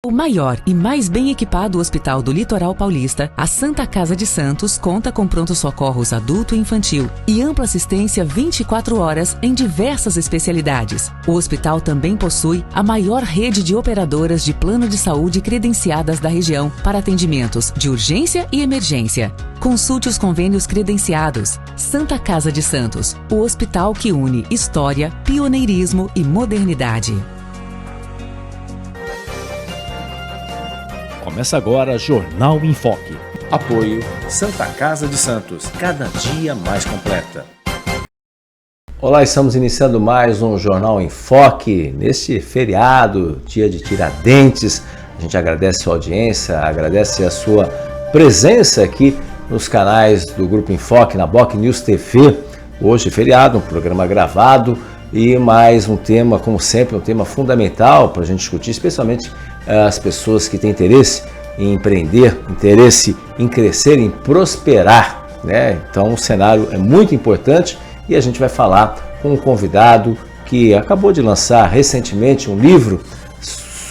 O maior e mais bem equipado hospital do Litoral Paulista, a Santa Casa de Santos conta com pronto-socorros adulto e infantil e ampla assistência 24 horas em diversas especialidades. O hospital também possui a maior rede de operadoras de plano de saúde credenciadas da região para atendimentos de urgência e emergência. Consulte os convênios credenciados. Santa Casa de Santos, o hospital que une história, pioneirismo e modernidade. Começa agora Jornal em Foque. Apoio Santa Casa de Santos, cada dia mais completa. Olá, estamos iniciando mais um Jornal em Foque. Neste feriado, dia de Tiradentes, a gente agradece a sua audiência, agradece a sua presença aqui nos canais do Grupo em Foque, na Boc News TV. Hoje, feriado, um programa gravado e mais um tema, como sempre, um tema fundamental para a gente discutir, especialmente as pessoas que têm interesse em empreender, interesse em crescer, em prosperar, né? Então o cenário é muito importante e a gente vai falar com um convidado que acabou de lançar recentemente um livro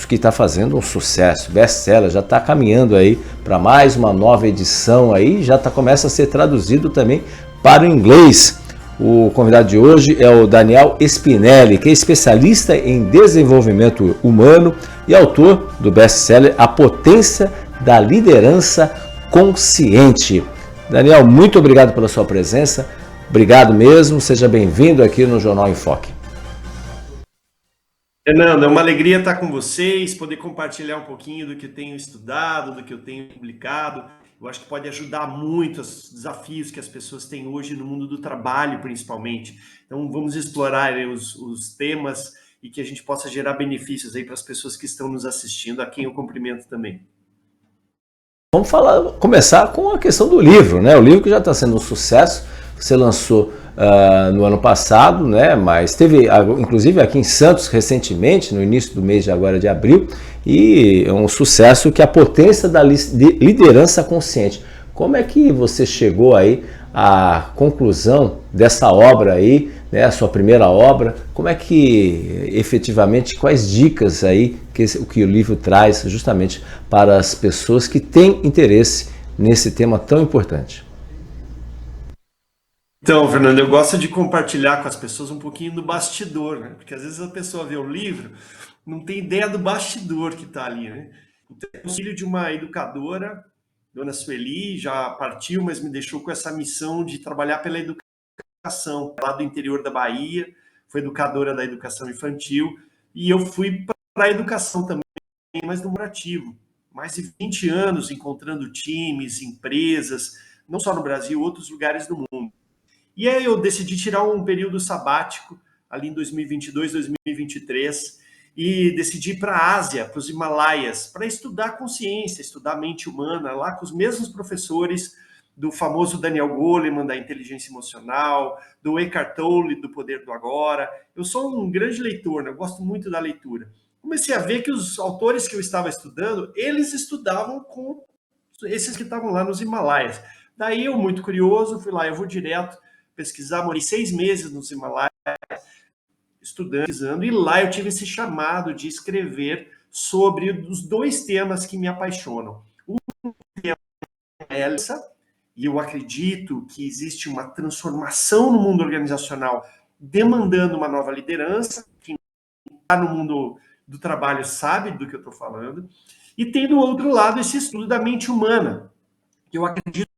que está fazendo um sucesso, best-seller, já está caminhando aí para mais uma nova edição aí, já começa a ser traduzido também para o inglês. O convidado de hoje é o Daniel Spinelli, que é especialista em desenvolvimento humano e autor do best-seller A Potência da Liderança Consciente. Daniel, muito obrigado pela sua presença, obrigado mesmo, seja bem-vindo aqui no Jornal em Foque. Fernando, é uma alegria estar com vocês, poder compartilhar um pouquinho do que eu tenho estudado, do que eu tenho publicado. Eu acho que pode ajudar muito os desafios que as pessoas têm hoje no mundo do trabalho, principalmente. Então, vamos explorar os temas e que a gente possa gerar benefícios aí para as pessoas que estão nos assistindo, a quem eu cumprimento também. Vamos começar com a questão do livro, né? O livro que já está sendo um sucesso, você lançou no ano passado, né? Mas teve, inclusive aqui em Santos, recentemente, no início do mês de abril, e é um sucesso que é A Potência da Liderança Consciente. Como é que você chegou aí à conclusão dessa obra aí, né? A sua primeira obra, como é que efetivamente, quais dicas aí que o livro traz justamente para as pessoas que têm interesse nesse tema tão importante? Então, Fernando, eu gosto de compartilhar com as pessoas um pouquinho do bastidor, né? Porque às vezes a pessoa vê o livro, não tem ideia do bastidor que está ali, né? Então, eu sou filho de uma educadora, Dona Sueli, já partiu, mas me deixou com essa missão de trabalhar pela educação, lá do interior da Bahia, foi educadora da educação infantil, e eu fui para a educação também, mas no morativo. Mais de 20 anos encontrando times, empresas, não só no Brasil, outros lugares do mundo. E aí eu decidi tirar um período sabático, ali em 2022, 2023, e decidi ir para a Ásia, para os Himalaias, para estudar consciência, estudar a mente humana, lá com os mesmos professores do famoso Daniel Goleman, da inteligência emocional, do Eckhart Tolle, do Poder do Agora. Eu sou um grande leitor, né? Eu gosto muito da leitura. Comecei a ver que os autores que eu estava estudando, eles estudavam com esses que estavam lá nos Himalaias. Daí eu, muito curioso, fui lá, eu vou direto pesquisar, morei 6 meses nos Himalaias, estudando, e lá eu tive esse chamado de escrever sobre os 2 temas que me apaixonam. Um tema é essa, e eu acredito que existe uma transformação no mundo organizacional demandando uma nova liderança. Quem está no mundo do trabalho sabe do que eu estou falando. E tem do outro lado esse estudo da mente humana, que eu acredito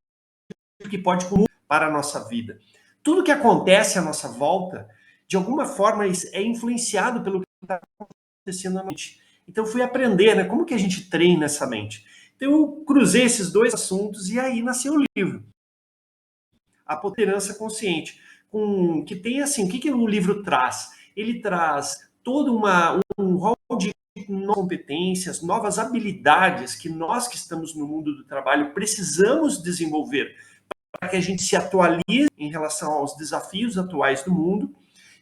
que pode contribuir para a nossa vida. Tudo que acontece à nossa volta, de alguma forma, é influenciado pelo que está acontecendo na mente. Então, eu fui aprender, né? Como que a gente treina essa mente? Então, eu cruzei esses 2 assuntos e aí nasceu o livro. A Potência Consciente. Que tem assim, o que o livro traz? Ele traz todo um rol de competências, novas habilidades que nós que estamos no mundo do trabalho precisamos desenvolver para que a gente se atualize em relação aos desafios atuais do mundo.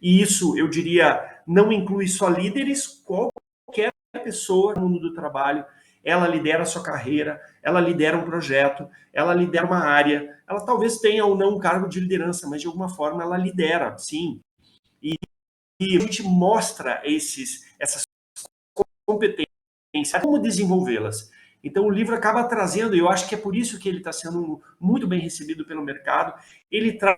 E isso, eu diria, não inclui só líderes, qualquer pessoa no mundo do trabalho, ela lidera a sua carreira, ela lidera um projeto, ela lidera uma área, ela talvez tenha ou não um cargo de liderança, mas de alguma forma ela lidera, sim. E a gente mostra essas competências como desenvolvê-las. Então o livro acaba trazendo, e eu acho que é por isso que ele está sendo muito bem recebido pelo mercado. Ele traz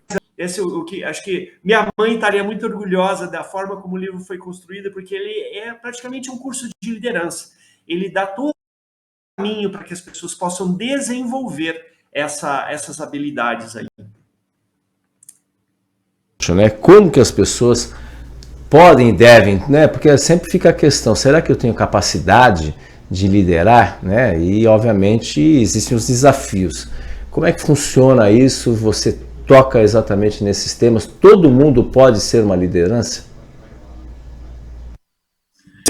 o que acho que minha mãe estaria muito orgulhosa da forma como o livro foi construído, porque ele é praticamente um curso de liderança. Ele dá todo o caminho para que as pessoas possam desenvolver essas habilidades aí. Né? Como que as pessoas podem e devem, né? Porque sempre fica a questão, será que eu tenho capacidade de liderar, né? E obviamente existem os desafios. Como é que funciona isso? Você toca exatamente nesses temas? Todo mundo pode ser uma liderança?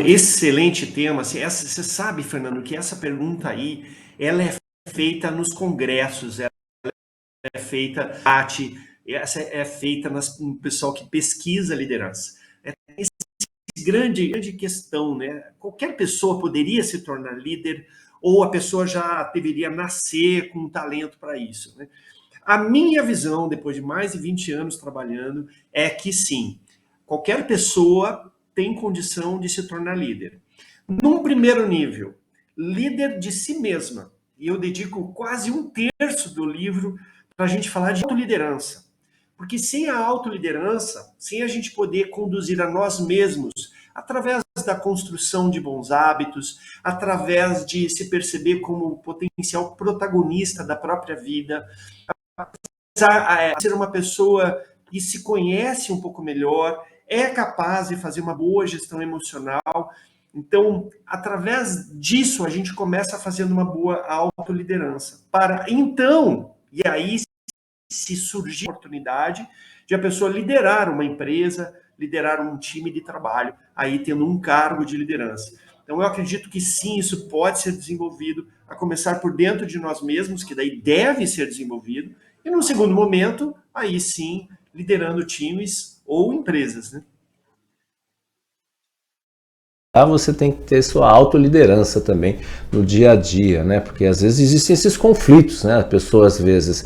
Excelente tema. Você sabe, Fernando, que essa pergunta aí, ela é feita nos congressos, ela é feita essa é feita no pessoal que pesquisa liderança. É grande questão, né? Qualquer pessoa poderia se tornar líder ou a pessoa já deveria nascer com um talento para isso, né? A minha visão, depois de mais de 20 anos trabalhando, é que sim, qualquer pessoa tem condição de se tornar líder. Num primeiro nível, líder de si mesma. E eu dedico quase 1/3 do livro para a gente falar de autoliderança. Porque sem a autoliderança, sem a gente poder conduzir a nós mesmos, através da construção de bons hábitos, através de se perceber como potencial protagonista da própria vida, ser uma pessoa que se conhece um pouco melhor, é capaz de fazer uma boa gestão emocional. Então, através disso, a gente começa fazendo uma boa autoliderança. E aí se surgir a oportunidade de a pessoa liderar uma empresa, liderar um time de trabalho, aí tendo um cargo de liderança. Então, eu acredito que sim, isso pode ser desenvolvido, a começar por dentro de nós mesmos, que daí deve ser desenvolvido, e num segundo momento, aí sim, liderando times ou empresas, né? Você tem que ter sua autoliderança também no dia a dia, né? Porque às vezes existem esses conflitos, né? A pessoa às vezes,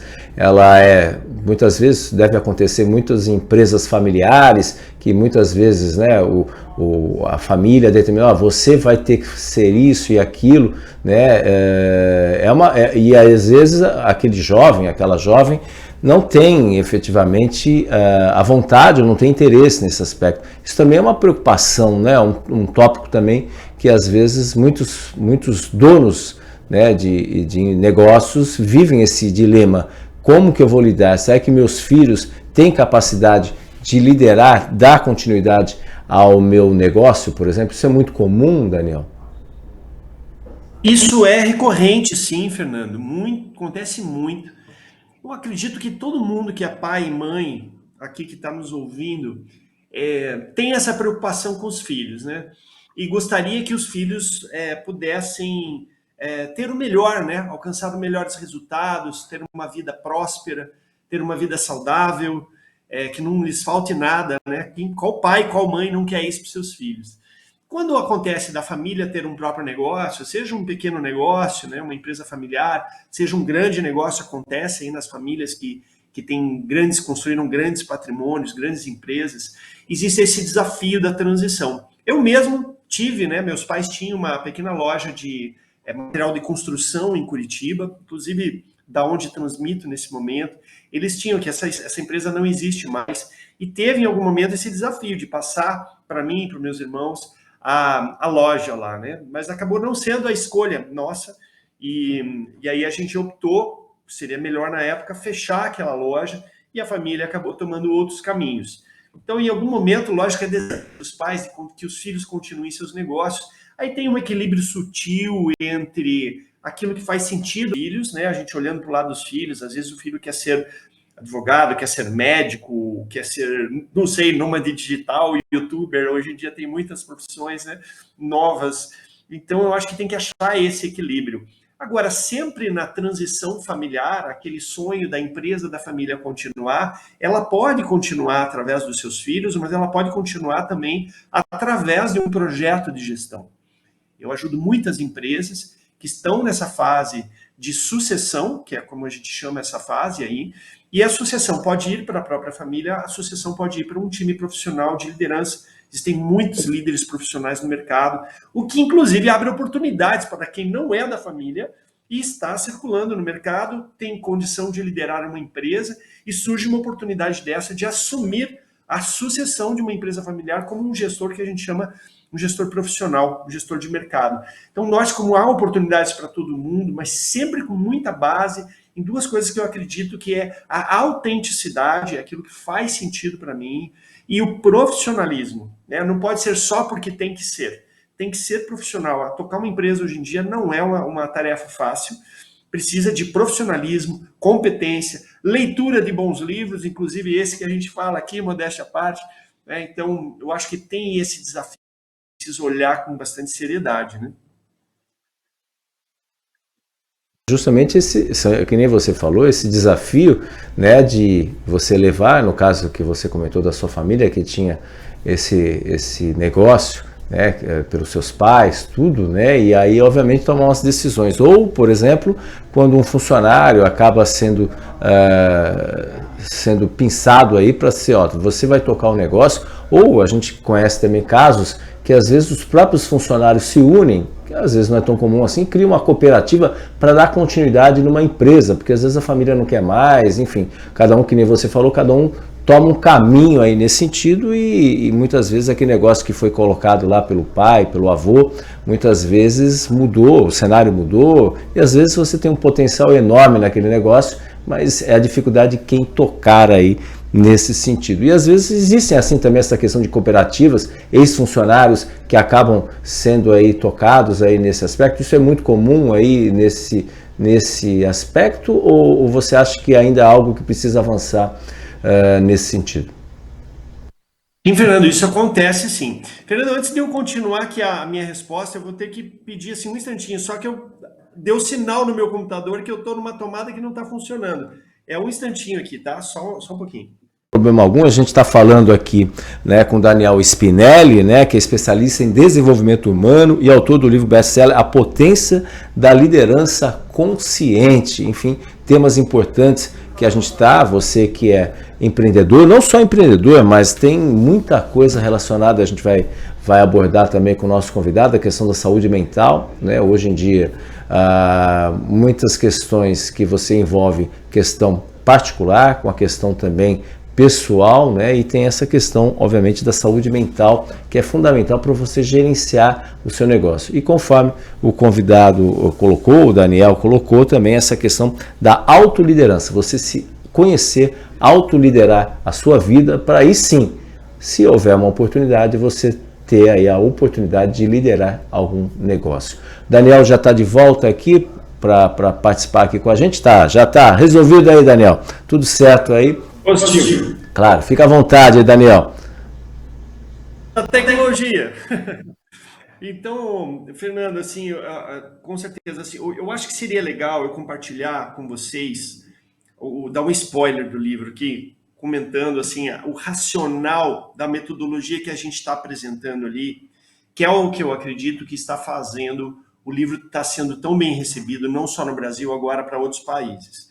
muitas vezes deve acontecer muitas empresas familiares que muitas vezes, né? A família determina, você vai ter que ser isso e aquilo, né? E às vezes aquele jovem, aquela jovem não tem efetivamente a vontade ou não tem interesse nesse aspecto. Isso também é uma preocupação, né? Um tópico também que às vezes muitos donos, né, de negócios vivem esse dilema. Como que eu vou lidar? Será que meus filhos têm capacidade de liderar, dar continuidade ao meu negócio, por exemplo? Isso é muito comum, Daniel? Isso é recorrente, sim, Fernando. Acontece muito. Eu acredito que todo mundo que é pai e mãe aqui que está nos ouvindo tem essa preocupação com os filhos, né? E gostaria que os filhos pudessem ter o melhor, né? Alcançar os melhores resultados, ter uma vida próspera, ter uma vida saudável, que não lhes falte nada, né? Qual pai, qual mãe não quer isso para os seus filhos? Quando acontece da família ter um próprio negócio, seja um pequeno negócio, né, uma empresa familiar, seja um grande negócio, acontece aí nas famílias que construíram grandes patrimônios, grandes empresas, existe esse desafio da transição. Eu mesmo tive, né, meus pais tinham uma pequena loja de material de construção em Curitiba, inclusive da onde transmito nesse momento. Eles tinham que essa empresa não existe mais, e teve em algum momento esse desafio de passar para mim, para os meus irmãos, a loja lá, né? Mas acabou não sendo a escolha nossa, e aí a gente optou, seria melhor na época, fechar aquela loja, e a família acabou tomando outros caminhos. Então, em algum momento, lógico, é desejo dos pais que os filhos continuem seus negócios. Aí tem um equilíbrio sutil entre aquilo que faz sentido filhos, né? A gente olhando para o lado dos filhos, às vezes o filho quer ser advogado, quer ser médico, quer ser, não sei, nômade digital, youtuber. Hoje em dia tem muitas profissões, né, novas. Então, eu acho que tem que achar esse equilíbrio. Agora, sempre na transição familiar, aquele sonho da empresa da família continuar, ela pode continuar através dos seus filhos, mas ela pode continuar também através de um projeto de gestão. Eu ajudo muitas empresas que estão nessa fase de sucessão, que é como a gente chama essa fase aí, e a sucessão pode ir para a própria família, a sucessão pode ir para um time profissional de liderança. Existem muitos líderes profissionais no mercado, o que inclusive abre oportunidades para quem não é da família e está circulando no mercado, tem condição de liderar uma empresa e surge uma oportunidade dessa de assumir a sucessão de uma empresa familiar como um gestor que a gente chama um gestor profissional, um gestor de mercado. Então, nós, como há oportunidades para todo mundo, mas sempre com muita base em duas coisas que eu acredito que é a autenticidade, aquilo que faz sentido para mim, e o profissionalismo. Né? Não pode ser só porque tem que ser. Tem que ser profissional. Tocar uma empresa hoje em dia não é uma tarefa fácil. Precisa de profissionalismo, competência, leitura de bons livros, inclusive esse que a gente fala aqui, modéstia à parte. Né? Então, eu acho que tem esse desafio. Preciso olhar com bastante seriedade, né? Justamente que nem você falou, esse desafio, né, de você levar, no caso que você comentou da sua família, que tinha esse negócio, né, pelos seus pais, tudo, né, e aí obviamente tomar umas decisões. Ou, por exemplo, quando um funcionário acaba sendo pensado aí para ser, ó, você vai tocar o negócio, ou a gente conhece também casos que às vezes os próprios funcionários se unem, que às vezes não é tão comum assim, criam uma cooperativa para dar continuidade numa empresa, porque às vezes a família não quer mais, enfim, cada um, que nem você falou, cada um toma um caminho aí nesse sentido e muitas vezes aquele negócio que foi colocado lá pelo pai, pelo avô, muitas vezes mudou, o cenário mudou, e às vezes você tem um potencial enorme naquele negócio, mas é a dificuldade de quem tocar aí nesse sentido. E às vezes existem assim também essa questão de cooperativas, ex-funcionários que acabam sendo aí tocados aí nesse aspecto. Isso é muito comum aí nesse aspecto, ou você acha que ainda é algo que precisa avançar nesse sentido? Sim, Fernando, isso acontece sim. Fernando, antes de eu continuar aqui a minha resposta, eu vou ter que pedir assim um instantinho, só que eu deu sinal no meu computador que eu estou numa tomada que não está funcionando. É um instantinho aqui, tá? Só um pouquinho. Problema algum, a gente está falando aqui, né, com Daniel Spinelli, né, que é especialista em desenvolvimento humano e autor do livro best-seller A Potência da Liderança Consciente. Enfim, temas importantes que a gente está, você que é empreendedor, não só empreendedor, mas tem muita coisa relacionada, a gente vai abordar também com o nosso convidado, a questão da saúde mental, né, hoje em dia, muitas questões que você envolve questão particular, com a questão também pessoal, né? E tem essa questão, obviamente, da saúde mental, que é fundamental para você gerenciar o seu negócio. E conforme o convidado colocou, o Daniel colocou também essa questão da autoliderança, você se conhecer, autoliderar a sua vida, para aí sim, se houver uma oportunidade, você ter aí a oportunidade de liderar algum negócio. Daniel já está de volta aqui para participar aqui com a gente? Tá, já está resolvido aí, Daniel. Tudo certo aí? Positivo. Claro, fica à vontade, Daniel. A tecnologia. Então, Fernando, assim, com certeza, assim, eu acho que seria legal eu compartilhar com vocês, ou dar um spoiler do livro aqui, comentando assim o racional da metodologia que a gente está apresentando ali, que é o que eu acredito que está fazendo o livro estar sendo tão bem recebido, não só no Brasil, agora para outros países.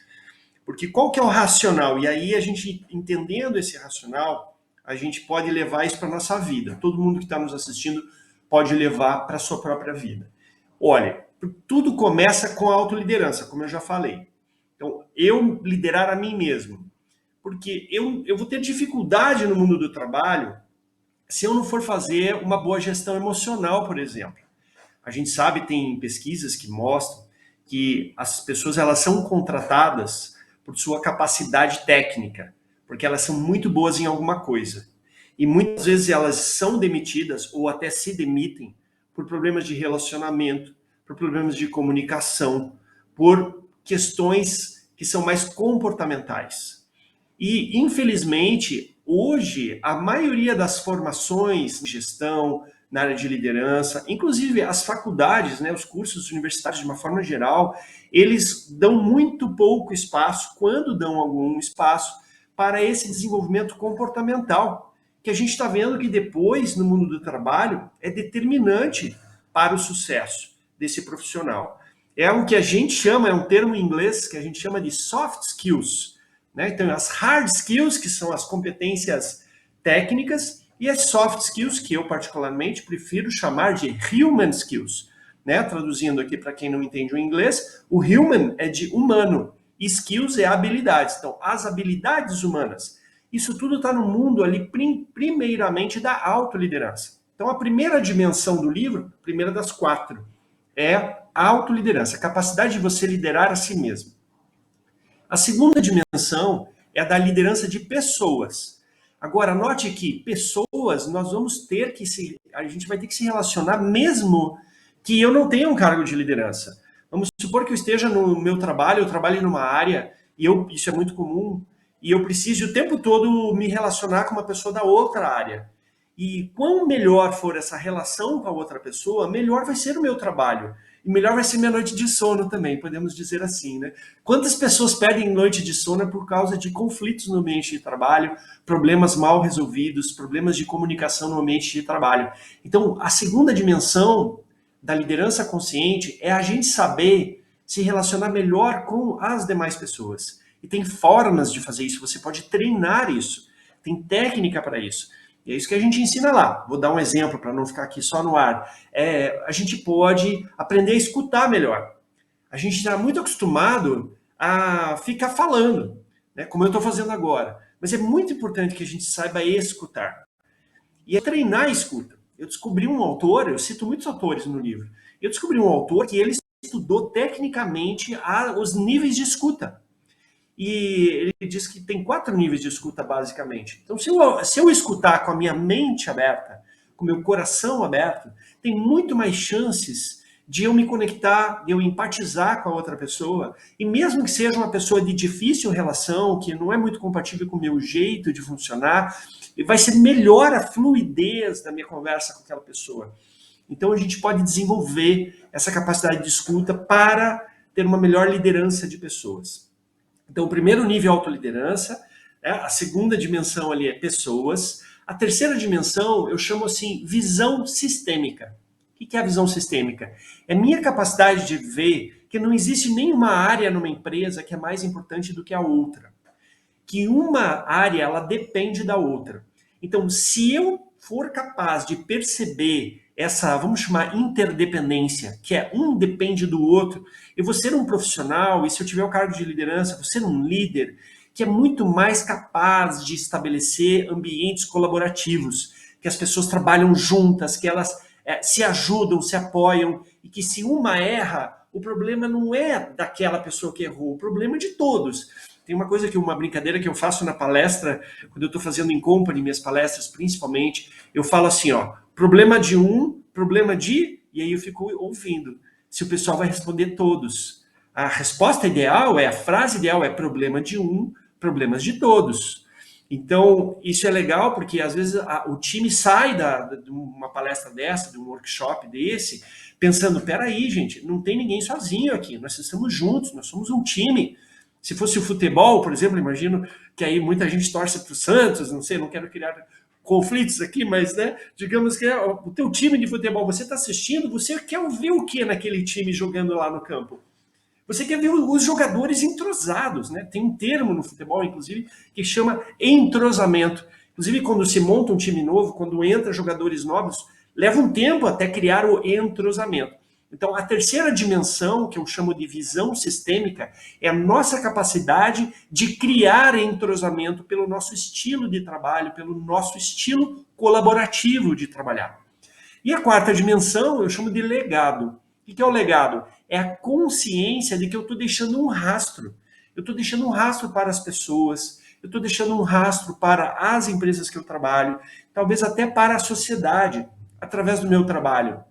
Porque qual que é o racional? E aí a gente, entendendo esse racional, a gente pode levar isso para a nossa vida. Todo mundo que está nos assistindo pode levar para a sua própria vida. Olha, tudo começa com a autoliderança, como eu já falei. Então, eu liderar a mim mesmo. Porque eu vou ter dificuldade no mundo do trabalho se eu não for fazer uma boa gestão emocional, por exemplo. A gente sabe, tem pesquisas que mostram que as pessoas elas são contratadas por sua capacidade técnica, porque elas são muito boas em alguma coisa. E muitas vezes elas são demitidas ou até se demitem por problemas de relacionamento, por problemas de comunicação, por questões que são mais comportamentais. E, infelizmente, hoje, a maioria das formações de gestão, na área de liderança, inclusive as faculdades, né, os cursos universitários de uma forma geral, eles dão muito pouco espaço, quando dão algum espaço, para esse desenvolvimento comportamental, que a gente está vendo que depois, no mundo do trabalho, é determinante para o sucesso desse profissional. é o que a gente chama, é um termo em inglês que a gente chama de soft skills, né? Então, as hard skills, que são as competências técnicas, e as soft skills, que eu particularmente prefiro chamar de human skills, né? Traduzindo aqui para quem não entende o inglês, o human é de humano, skills é habilidades. Então, as habilidades humanas. Isso tudo está no mundo ali, primeiramente, da autoliderança. Então, a primeira dimensão do livro, a primeira das 4, é a autoliderança, a capacidade de você liderar a si mesmo. A segunda dimensão é a da liderança de pessoas. Agora, note que pessoas, nós vamos ter que a gente vai ter que se relacionar mesmo que eu não tenha um cargo de liderança. Vamos supor que eu esteja no meu trabalho, eu trabalho numa área, e isso é muito comum, e eu preciso o tempo todo me relacionar com uma pessoa da outra área. E quanto melhor for essa relação com a outra pessoa, melhor vai ser o meu trabalho. E melhor vai ser minha noite de sono também, podemos dizer assim, né? Quantas pessoas perdem noite de sono por causa de conflitos no ambiente de trabalho, problemas mal resolvidos, problemas de comunicação no ambiente de trabalho. Então, a segunda dimensão da liderança consciente é a gente saber se relacionar melhor com as demais pessoas. E tem formas de fazer isso, você pode treinar isso, tem técnica para isso. E é isso que a gente ensina lá. Vou dar um exemplo para não ficar aqui só no ar. A gente pode aprender a escutar melhor. A gente está muito acostumado a ficar falando, né, como eu estou fazendo agora. Mas é muito importante que a gente saiba escutar. E é treinar a escuta. Eu descobri um autor, eu cito muitos autores no livro, eu descobri um autor que ele estudou tecnicamente os níveis de escuta. E ele diz que tem 4 níveis de escuta, basicamente. Então, se eu escutar com a minha mente aberta, com o meu coração aberto, tem muito mais chances de eu me conectar, de eu empatizar com a outra pessoa. E mesmo que seja uma pessoa de difícil relação, que não é muito compatível com o meu jeito de funcionar, vai ser melhor a fluidez da minha conversa com aquela pessoa. Então, a gente pode desenvolver essa capacidade de escuta para ter uma melhor liderança de pessoas. Então, o primeiro nível é autoliderança, né? A segunda dimensão ali é pessoas. A terceira dimensão eu chamo assim visão sistêmica. O que é a visão sistêmica? É minha capacidade de ver que não existe nenhuma área numa empresa que é mais importante do que a outra. Que uma área ela depende da outra. Então, se eu for capaz de perceber essa, vamos chamar, interdependência, que é um depende do outro, eu vou ser um profissional, e se eu tiver o cargo de liderança, vou ser um líder que é muito mais capaz de estabelecer ambientes colaborativos, que as pessoas trabalham juntas, que elas se ajudam, se apoiam, e que se uma erra, o problema não é daquela pessoa que errou, o problema é de todos. Tem uma brincadeira que eu faço na palestra, quando eu estou fazendo em company, minhas palestras principalmente, eu falo assim, ó, problema de um, problema de, e aí eu fico ouvindo se o pessoal vai responder todos. A resposta ideal a frase ideal é problema de um, problemas de todos. Então, isso é legal porque às vezes o time sai de uma palestra dessa, de um workshop desse, pensando, peraí, gente, não tem ninguém sozinho aqui, nós estamos juntos, nós somos um time. Se fosse o futebol, por exemplo, imagino que aí muita gente torce para o Santos, não sei, não quero criar conflitos aqui, mas, né, digamos que o teu time de futebol, você está assistindo, você quer ver o que naquele time jogando lá no campo? Você quer ver os jogadores entrosados, né? Tem um termo no futebol, inclusive, que chama entrosamento. Inclusive, quando se monta um time novo, quando entra jogadores novos, leva um tempo até criar o entrosamento. Então, a terceira dimensão, que eu chamo de visão sistêmica, é a nossa capacidade de criar entrosamento pelo nosso estilo de trabalho, pelo nosso estilo colaborativo de trabalhar. E a quarta dimensão, eu chamo de legado. O que é o legado? É a consciência de que eu estou deixando um rastro. Eu estou deixando um rastro para as pessoas, eu estou deixando um rastro para as empresas que eu trabalho, talvez até para a sociedade, através do meu trabalho.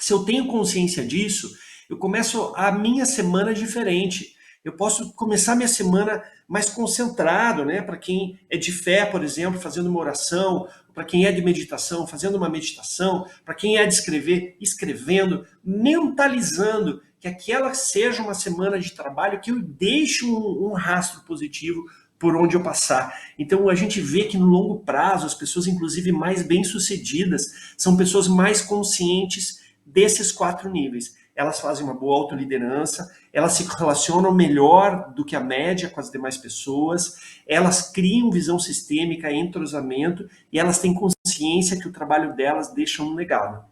Se eu tenho consciência disso, eu começo a minha semana diferente. Eu posso começar minha semana mais concentrado, né? Para quem é de fé, por exemplo, fazendo uma oração, para quem é de meditação, fazendo uma meditação, para quem é de escrever, escrevendo, mentalizando que aquela seja uma semana de trabalho que eu deixe um rastro positivo por onde eu passar. Então a gente vê que no longo prazo as pessoas, inclusive mais bem-sucedidas, são pessoas mais conscientes desses 4 níveis. elas fazem uma boa autoliderança, elas se relacionam melhor do que a média com as demais pessoas, elas criam visão sistêmica, entrosamento, e elas têm consciência que o trabalho delas deixa um legado.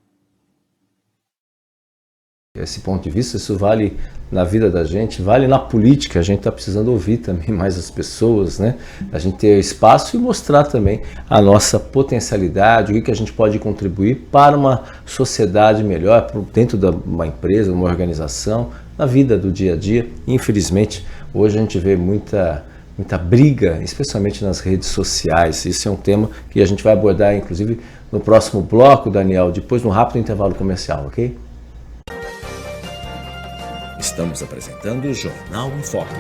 Esse ponto de vista, isso vale na vida da gente, vale na política. A gente está precisando ouvir também mais as pessoas, né? A gente ter espaço e mostrar também a nossa potencialidade, o que a gente pode contribuir para uma sociedade melhor, dentro de uma empresa, uma organização, na vida do dia a dia. Infelizmente, hoje a gente vê muita briga, especialmente nas redes sociais. Isso é um tema que a gente vai abordar, inclusive, no próximo bloco, Daniel, depois de um rápido intervalo comercial, ok? Estamos apresentando o Jornal em Foque.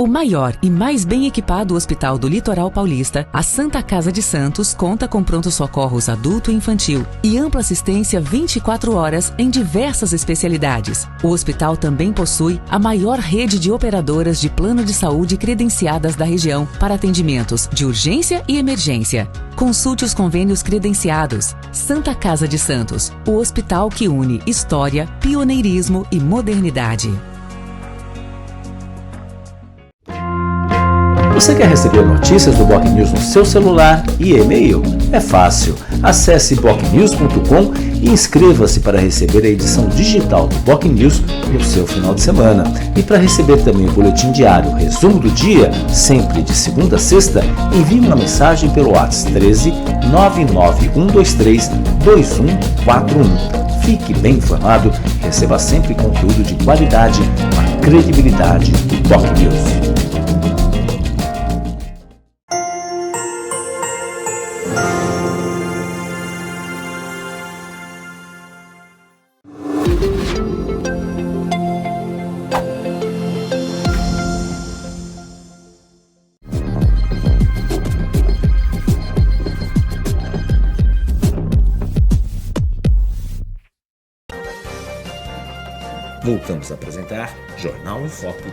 O maior e mais bem equipado hospital do Litoral Paulista, a Santa Casa de Santos, conta com pronto-socorros adulto e infantil e ampla assistência 24 horas em diversas especialidades. O hospital também possui a maior rede de operadoras de plano de saúde credenciadas da região para atendimentos de urgência e emergência. Consulte os convênios credenciados. Santa Casa de Santos, o hospital que une história, pioneirismo e modernidade. Você quer receber notícias do Boc News no seu celular e e-mail? É fácil. Acesse bocnews.com e inscreva-se para receber a edição digital do Boc News no seu final de semana. E para receber também o boletim diário, resumo do dia, sempre de segunda a sexta, envie uma mensagem pelo WhatsApp 13 99123 2141. Fique bem informado, receba sempre conteúdo de qualidade com a credibilidade do Boc News. Voltamos a apresentar Jornal em Foque.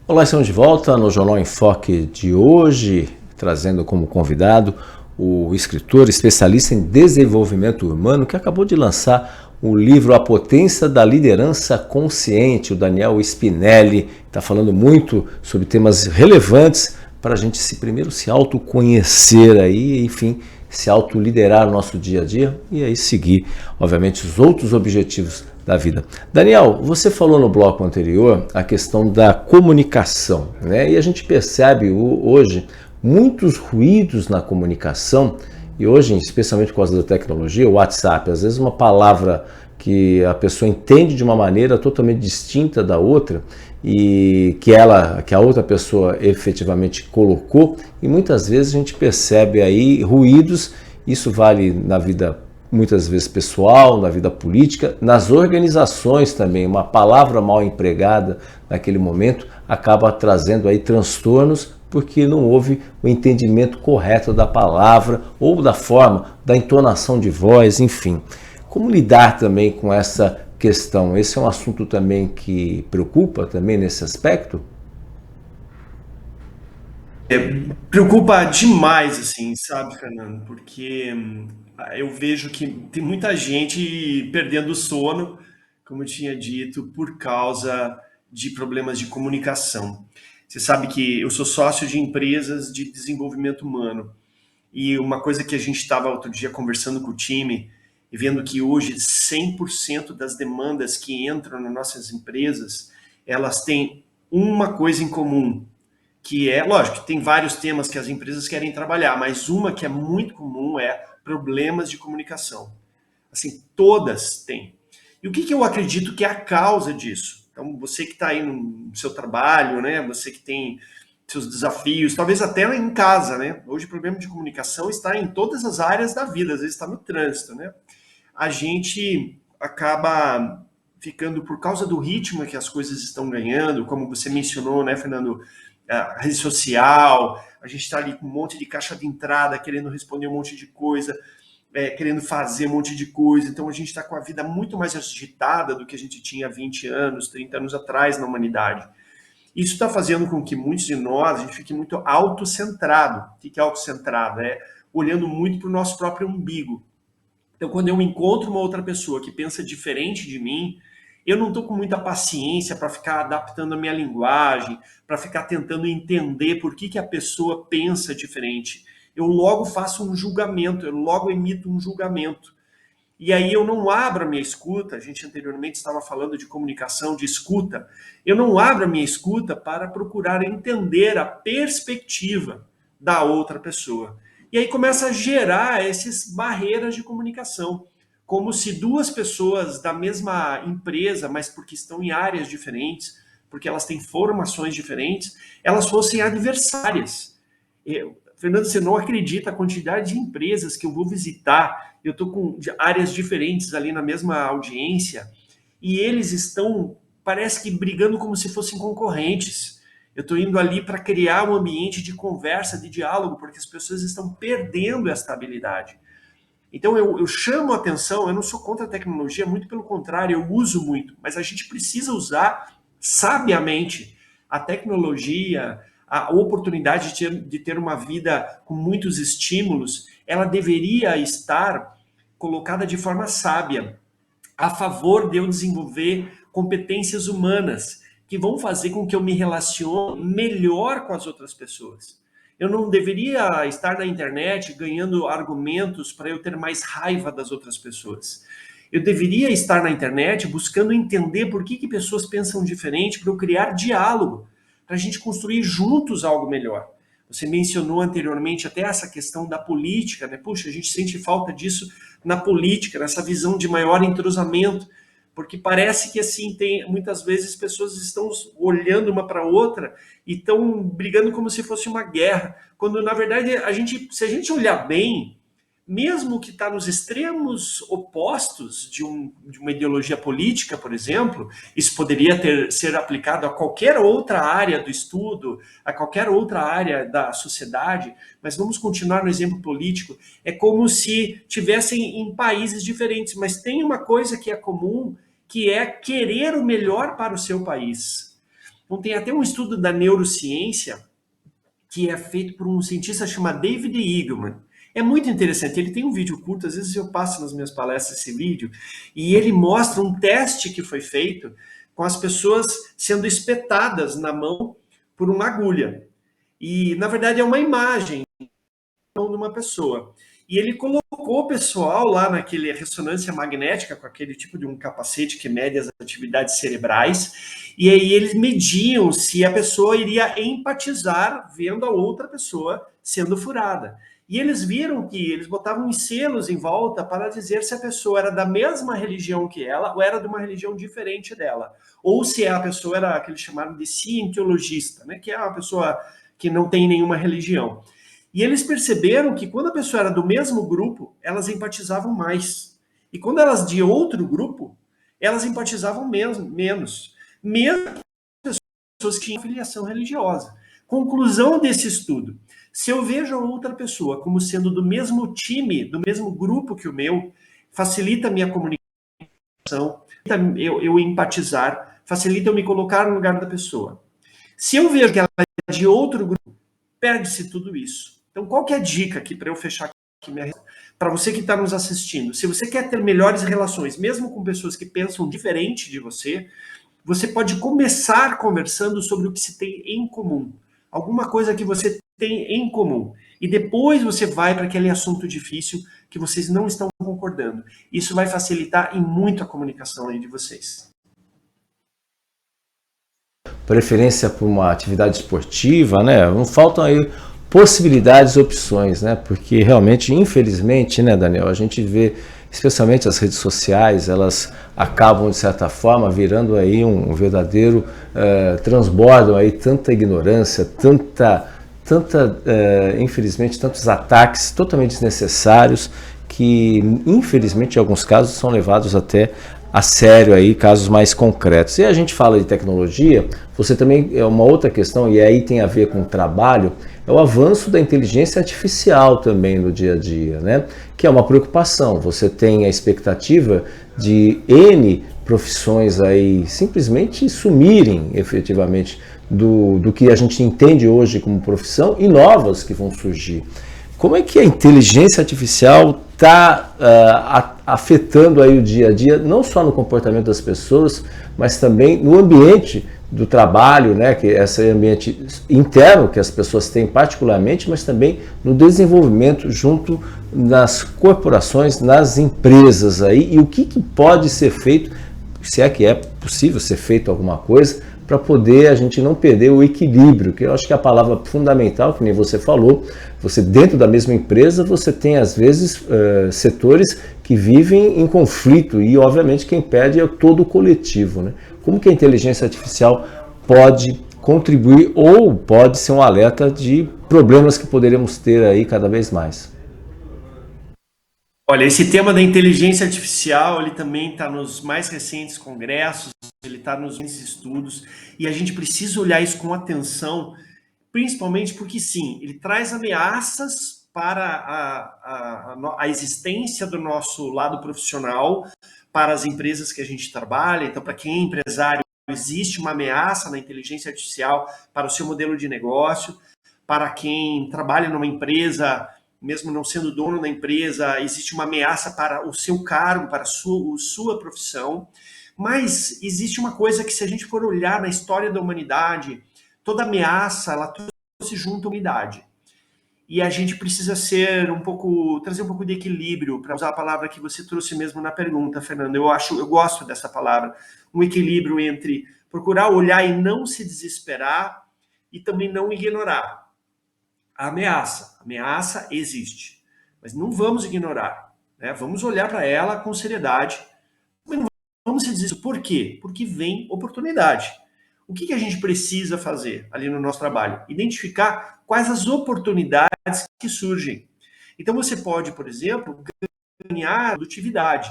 Olá, estamos de volta no Jornal em Foque de hoje, trazendo como convidado o escritor especialista em desenvolvimento humano que acabou de lançar o livro A Potência da Liderança Consciente, o Daniel Spinelli. Está falando muito sobre temas relevantes para a gente primeiro se autoconhecer aí, enfim, se autoliderar no nosso dia a dia e aí seguir, obviamente, os outros objetivos da vida. Daniel, você falou no bloco anterior a questão da comunicação, né? E a gente percebe hoje muitos ruídos na comunicação e hoje, especialmente por causa da tecnologia, o WhatsApp, às vezes uma palavra que a pessoa entende de uma maneira totalmente distinta da outra e que a outra pessoa efetivamente colocou, e muitas vezes a gente percebe aí ruídos. Isso vale na vida muitas vezes pessoal, na vida política, nas organizações também. Uma palavra mal empregada naquele momento acaba trazendo aí transtornos porque não houve o entendimento correto da palavra ou da forma, da entonação de voz, enfim. Como lidar também com essa questão? Esse é um assunto também que preocupa também nesse aspecto? Preocupa demais, assim, sabe, Fernando? Porque eu vejo que tem muita gente perdendo o sono, como eu tinha dito, por causa de problemas de comunicação. Você sabe que eu sou sócio de empresas de desenvolvimento humano. E uma coisa que a gente estava outro dia conversando com o time e vendo que hoje 100% das demandas que entram nas nossas empresas, elas têm uma coisa em comum, que é, lógico, que tem vários temas que as empresas querem trabalhar, mas uma que é muito comum é problemas de comunicação. Assim, todas têm. E o que eu acredito que é a causa disso? Então, você que está aí no seu trabalho, né? Você que tem seus desafios, talvez até em casa, né? Hoje o problema de comunicação está em todas as áreas da vida, às vezes está no trânsito, né? A gente acaba ficando, por causa do ritmo que as coisas estão ganhando, como você mencionou, né, Fernando, a rede social, a gente está ali com um monte de caixa de entrada, querendo responder um monte de coisa, querendo fazer um monte de coisa, então a gente está com a vida muito mais agitada do que a gente tinha 20 anos, 30 anos atrás na humanidade. Isso está fazendo com que muitos de nós, a gente fique muito autocentrado. O que é autocentrado? É olhando muito para o nosso próprio umbigo. Então, quando eu encontro uma outra pessoa que pensa diferente de mim, eu não estou com muita paciência para ficar adaptando a minha linguagem, para ficar tentando entender por que a pessoa pensa diferente. Eu logo faço um julgamento, eu logo emito um julgamento. E aí eu não abro a minha escuta, a gente anteriormente estava falando de comunicação, de escuta, eu não abro a minha escuta para procurar entender a perspectiva da outra pessoa. E aí começa a gerar essas barreiras de comunicação, como se duas pessoas da mesma empresa, mas porque estão em áreas diferentes, porque elas têm formações diferentes, elas fossem adversárias. Fernando, você não acredita a quantidade de empresas que eu vou visitar, eu estou com áreas diferentes ali na mesma audiência, e eles estão, parece que brigando como se fossem concorrentes. Eu estou indo ali para criar um ambiente de conversa, de diálogo, porque as pessoas estão perdendo essa habilidade. Então eu chamo a atenção, eu não sou contra a tecnologia, muito pelo contrário, eu uso muito, mas a gente precisa usar sabiamente a tecnologia, a oportunidade de ter uma vida com muitos estímulos, ela deveria estar colocada de forma sábia, a favor de eu desenvolver competências humanas, que vão fazer com que eu me relacione melhor com as outras pessoas. Eu não deveria estar na internet ganhando argumentos para eu ter mais raiva das outras pessoas. Eu deveria estar na internet buscando entender por que pessoas pensam diferente, para eu criar diálogo, para a gente construir juntos algo melhor. Você mencionou anteriormente até essa questão da política, né? Puxa, a gente sente falta disso na política, nessa visão de maior entrosamento, porque parece que assim muitas vezes pessoas estão olhando uma para a outra e estão brigando como se fosse uma guerra, quando na verdade se a gente olhar bem, mesmo que está nos extremos opostos de uma ideologia política, por exemplo, isso poderia ser aplicado a qualquer outra área do estudo, a qualquer outra área da sociedade, mas vamos continuar no exemplo político. É como se tivessem em países diferentes, mas tem uma coisa que é comum, que é querer o melhor para o seu país. Então, tem até um estudo da neurociência que é feito por um cientista chamado David Eagleman. É muito interessante, ele tem um vídeo curto, às vezes eu passo nas minhas palestras esse vídeo, e ele mostra um teste que foi feito com as pessoas sendo espetadas na mão por uma agulha. E, na verdade, é uma imagem de uma pessoa. E ele colocou o pessoal lá naquele ressonância magnética, com aquele tipo de um capacete que mede as atividades cerebrais, e aí eles mediam se a pessoa iria empatizar vendo a outra pessoa sendo furada. E eles viram que eles botavam uns selos em volta para dizer se a pessoa era da mesma religião que ela ou era de uma religião diferente dela. Ou se a pessoa era aquele chamado de cientologista, né, que é uma pessoa que não tem nenhuma religião. E eles perceberam que quando a pessoa era do mesmo grupo, elas empatizavam mais. E quando elas de outro grupo, elas empatizavam menos. Mesmo pessoas que tinham filiação religiosa. Conclusão desse estudo. Se eu vejo a outra pessoa como sendo do mesmo time, do mesmo grupo que o meu, facilita a minha comunicação, eu empatizar, facilita eu me colocar no lugar da pessoa. Se eu vejo que ela é de outro grupo, perde-se tudo isso. Então, qual que é a dica aqui para eu fechar aqui para você que está nos assistindo? Se você quer ter melhores relações, mesmo com pessoas que pensam diferente de você pode começar conversando sobre o que se tem em comum. Alguma coisa que você tem em comum. E depois você vai para aquele assunto difícil que vocês não estão concordando. Isso vai facilitar em muito a comunicação aí de vocês. Preferência por uma atividade esportiva, né? Não faltam aí possibilidades, opções, né? Porque realmente, infelizmente, né, Daniel, a gente vê, especialmente as redes sociais, elas acabam, de certa forma, virando aí um verdadeiro transbordam aí tanta ignorância, infelizmente, tantos ataques totalmente desnecessários que, infelizmente, em alguns casos são levados até a sério aí, casos mais concretos. E a gente fala de tecnologia, você também, é uma outra questão, e aí tem a ver com o trabalho, é o avanço da inteligência artificial também no dia a dia, né? Que é uma preocupação. Você tem a expectativa de N profissões aí simplesmente sumirem efetivamente do que a gente entende hoje como profissão e novas que vão surgir. Como é que a inteligência artificial está afetando aí o dia a dia, não só no comportamento das pessoas, mas também no ambiente do trabalho, né, que esse ambiente interno que as pessoas têm particularmente, mas também no desenvolvimento junto nas corporações, nas empresas aí, e o que pode ser feito, se é que é possível ser feito alguma coisa, para poder a gente não perder o equilíbrio, que eu acho que é a palavra fundamental, que nem você falou. Você, dentro da mesma empresa, você tem às vezes setores que vivem em conflito e obviamente quem perde é todo o coletivo, né? Como que a inteligência artificial pode contribuir ou pode ser um alerta de problemas que poderíamos ter aí cada vez mais? Olha, esse tema da inteligência artificial, ele também está nos mais recentes congressos, ele está nos recentes estudos, e a gente precisa olhar isso com atenção, principalmente porque, sim, ele traz ameaças para a existência do nosso lado profissional, para as empresas que a gente trabalha. Então, para quem é empresário, existe uma ameaça na inteligência artificial para o seu modelo de negócio. Para quem trabalha numa empresa, mesmo não sendo dono da empresa, existe uma ameaça para o seu cargo, para a sua profissão. Mas existe uma coisa que, se a gente for olhar na história da humanidade, toda ameaça, ela trouxe junto a humanidade. E a gente precisa trazer um pouco de equilíbrio, para usar a palavra que você trouxe mesmo na pergunta, Fernando. Eu gosto dessa palavra. Um equilíbrio entre procurar olhar e não se desesperar e também não ignorar. A ameaça existe, mas não vamos ignorar, né? Vamos olhar para ela com seriedade, mas não vamos se dizer por quê? Porque vem oportunidade. O que a gente precisa fazer ali no nosso trabalho? Identificar quais as oportunidades que surgem. Então você pode, por exemplo, ganhar produtividade.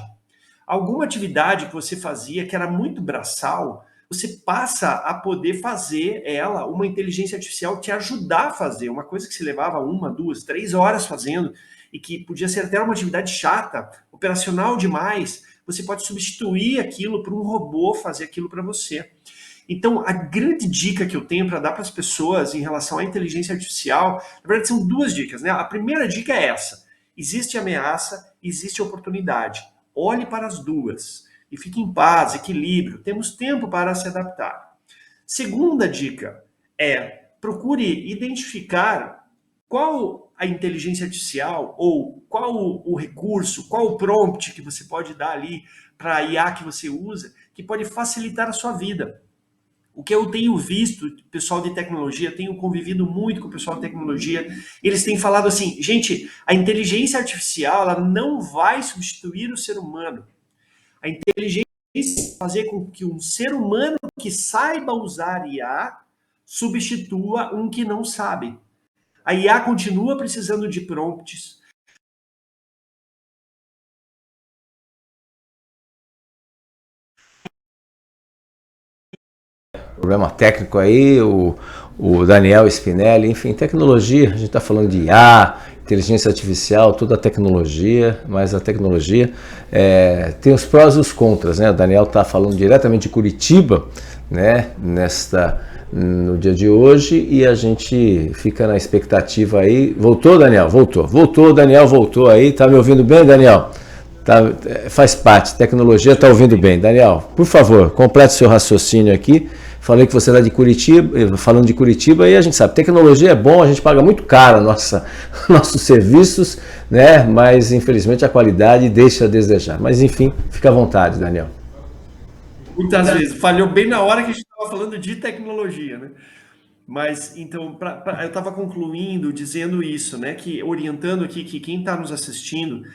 Alguma atividade que você fazia que era muito braçal, você passa a poder fazer ela, uma inteligência artificial te ajudar a fazer, uma coisa que se levava 1, 2, 3 horas fazendo, e que podia ser até uma atividade chata, operacional demais, você pode substituir aquilo por um robô fazer aquilo para você. Então, a grande dica que eu tenho para dar para as pessoas em relação à inteligência artificial, na verdade são 2 dicas, né? A primeira dica é essa: existe ameaça, existe oportunidade. Olhe para as duas e fique em paz, equilíbrio. Temos tempo para se adaptar. Segunda dica é: procure identificar qual a inteligência artificial ou qual o recurso, qual o prompt que você pode dar ali para a IA que você usa, que pode facilitar a sua vida. O que eu tenho visto, pessoal de tecnologia, tenho convivido muito com o pessoal de tecnologia, eles têm falado assim: gente, a inteligência artificial ela não vai substituir o ser humano. A inteligência vai fazer com que um ser humano que saiba usar IA substitua um que não sabe. A IA continua precisando de prompts. Problema técnico aí, o Daniel Spinelli, enfim, tecnologia, a gente está falando de IA, inteligência artificial, toda a tecnologia, mas a tecnologia tem os prós e os contras, né? O Daniel está falando diretamente de Curitiba, né, no dia de hoje, e a gente fica na expectativa aí. Voltou, Daniel? Voltou, Daniel voltou aí, tá me ouvindo bem, Daniel? Tá, faz parte, tecnologia, tá ouvindo bem. Daniel, por favor, complete seu raciocínio aqui. Falei que você era de Curitiba, falando de Curitiba, e a gente sabe, tecnologia é bom, a gente paga muito caro nossos serviços, né? Mas infelizmente a qualidade deixa a desejar. Mas enfim, fica à vontade, Daniel. Muitas vezes. Falhou bem na hora que a gente estava falando de tecnologia, né? Mas, então, eu estava concluindo dizendo isso, né? Orientando aqui que quem está nos assistindo,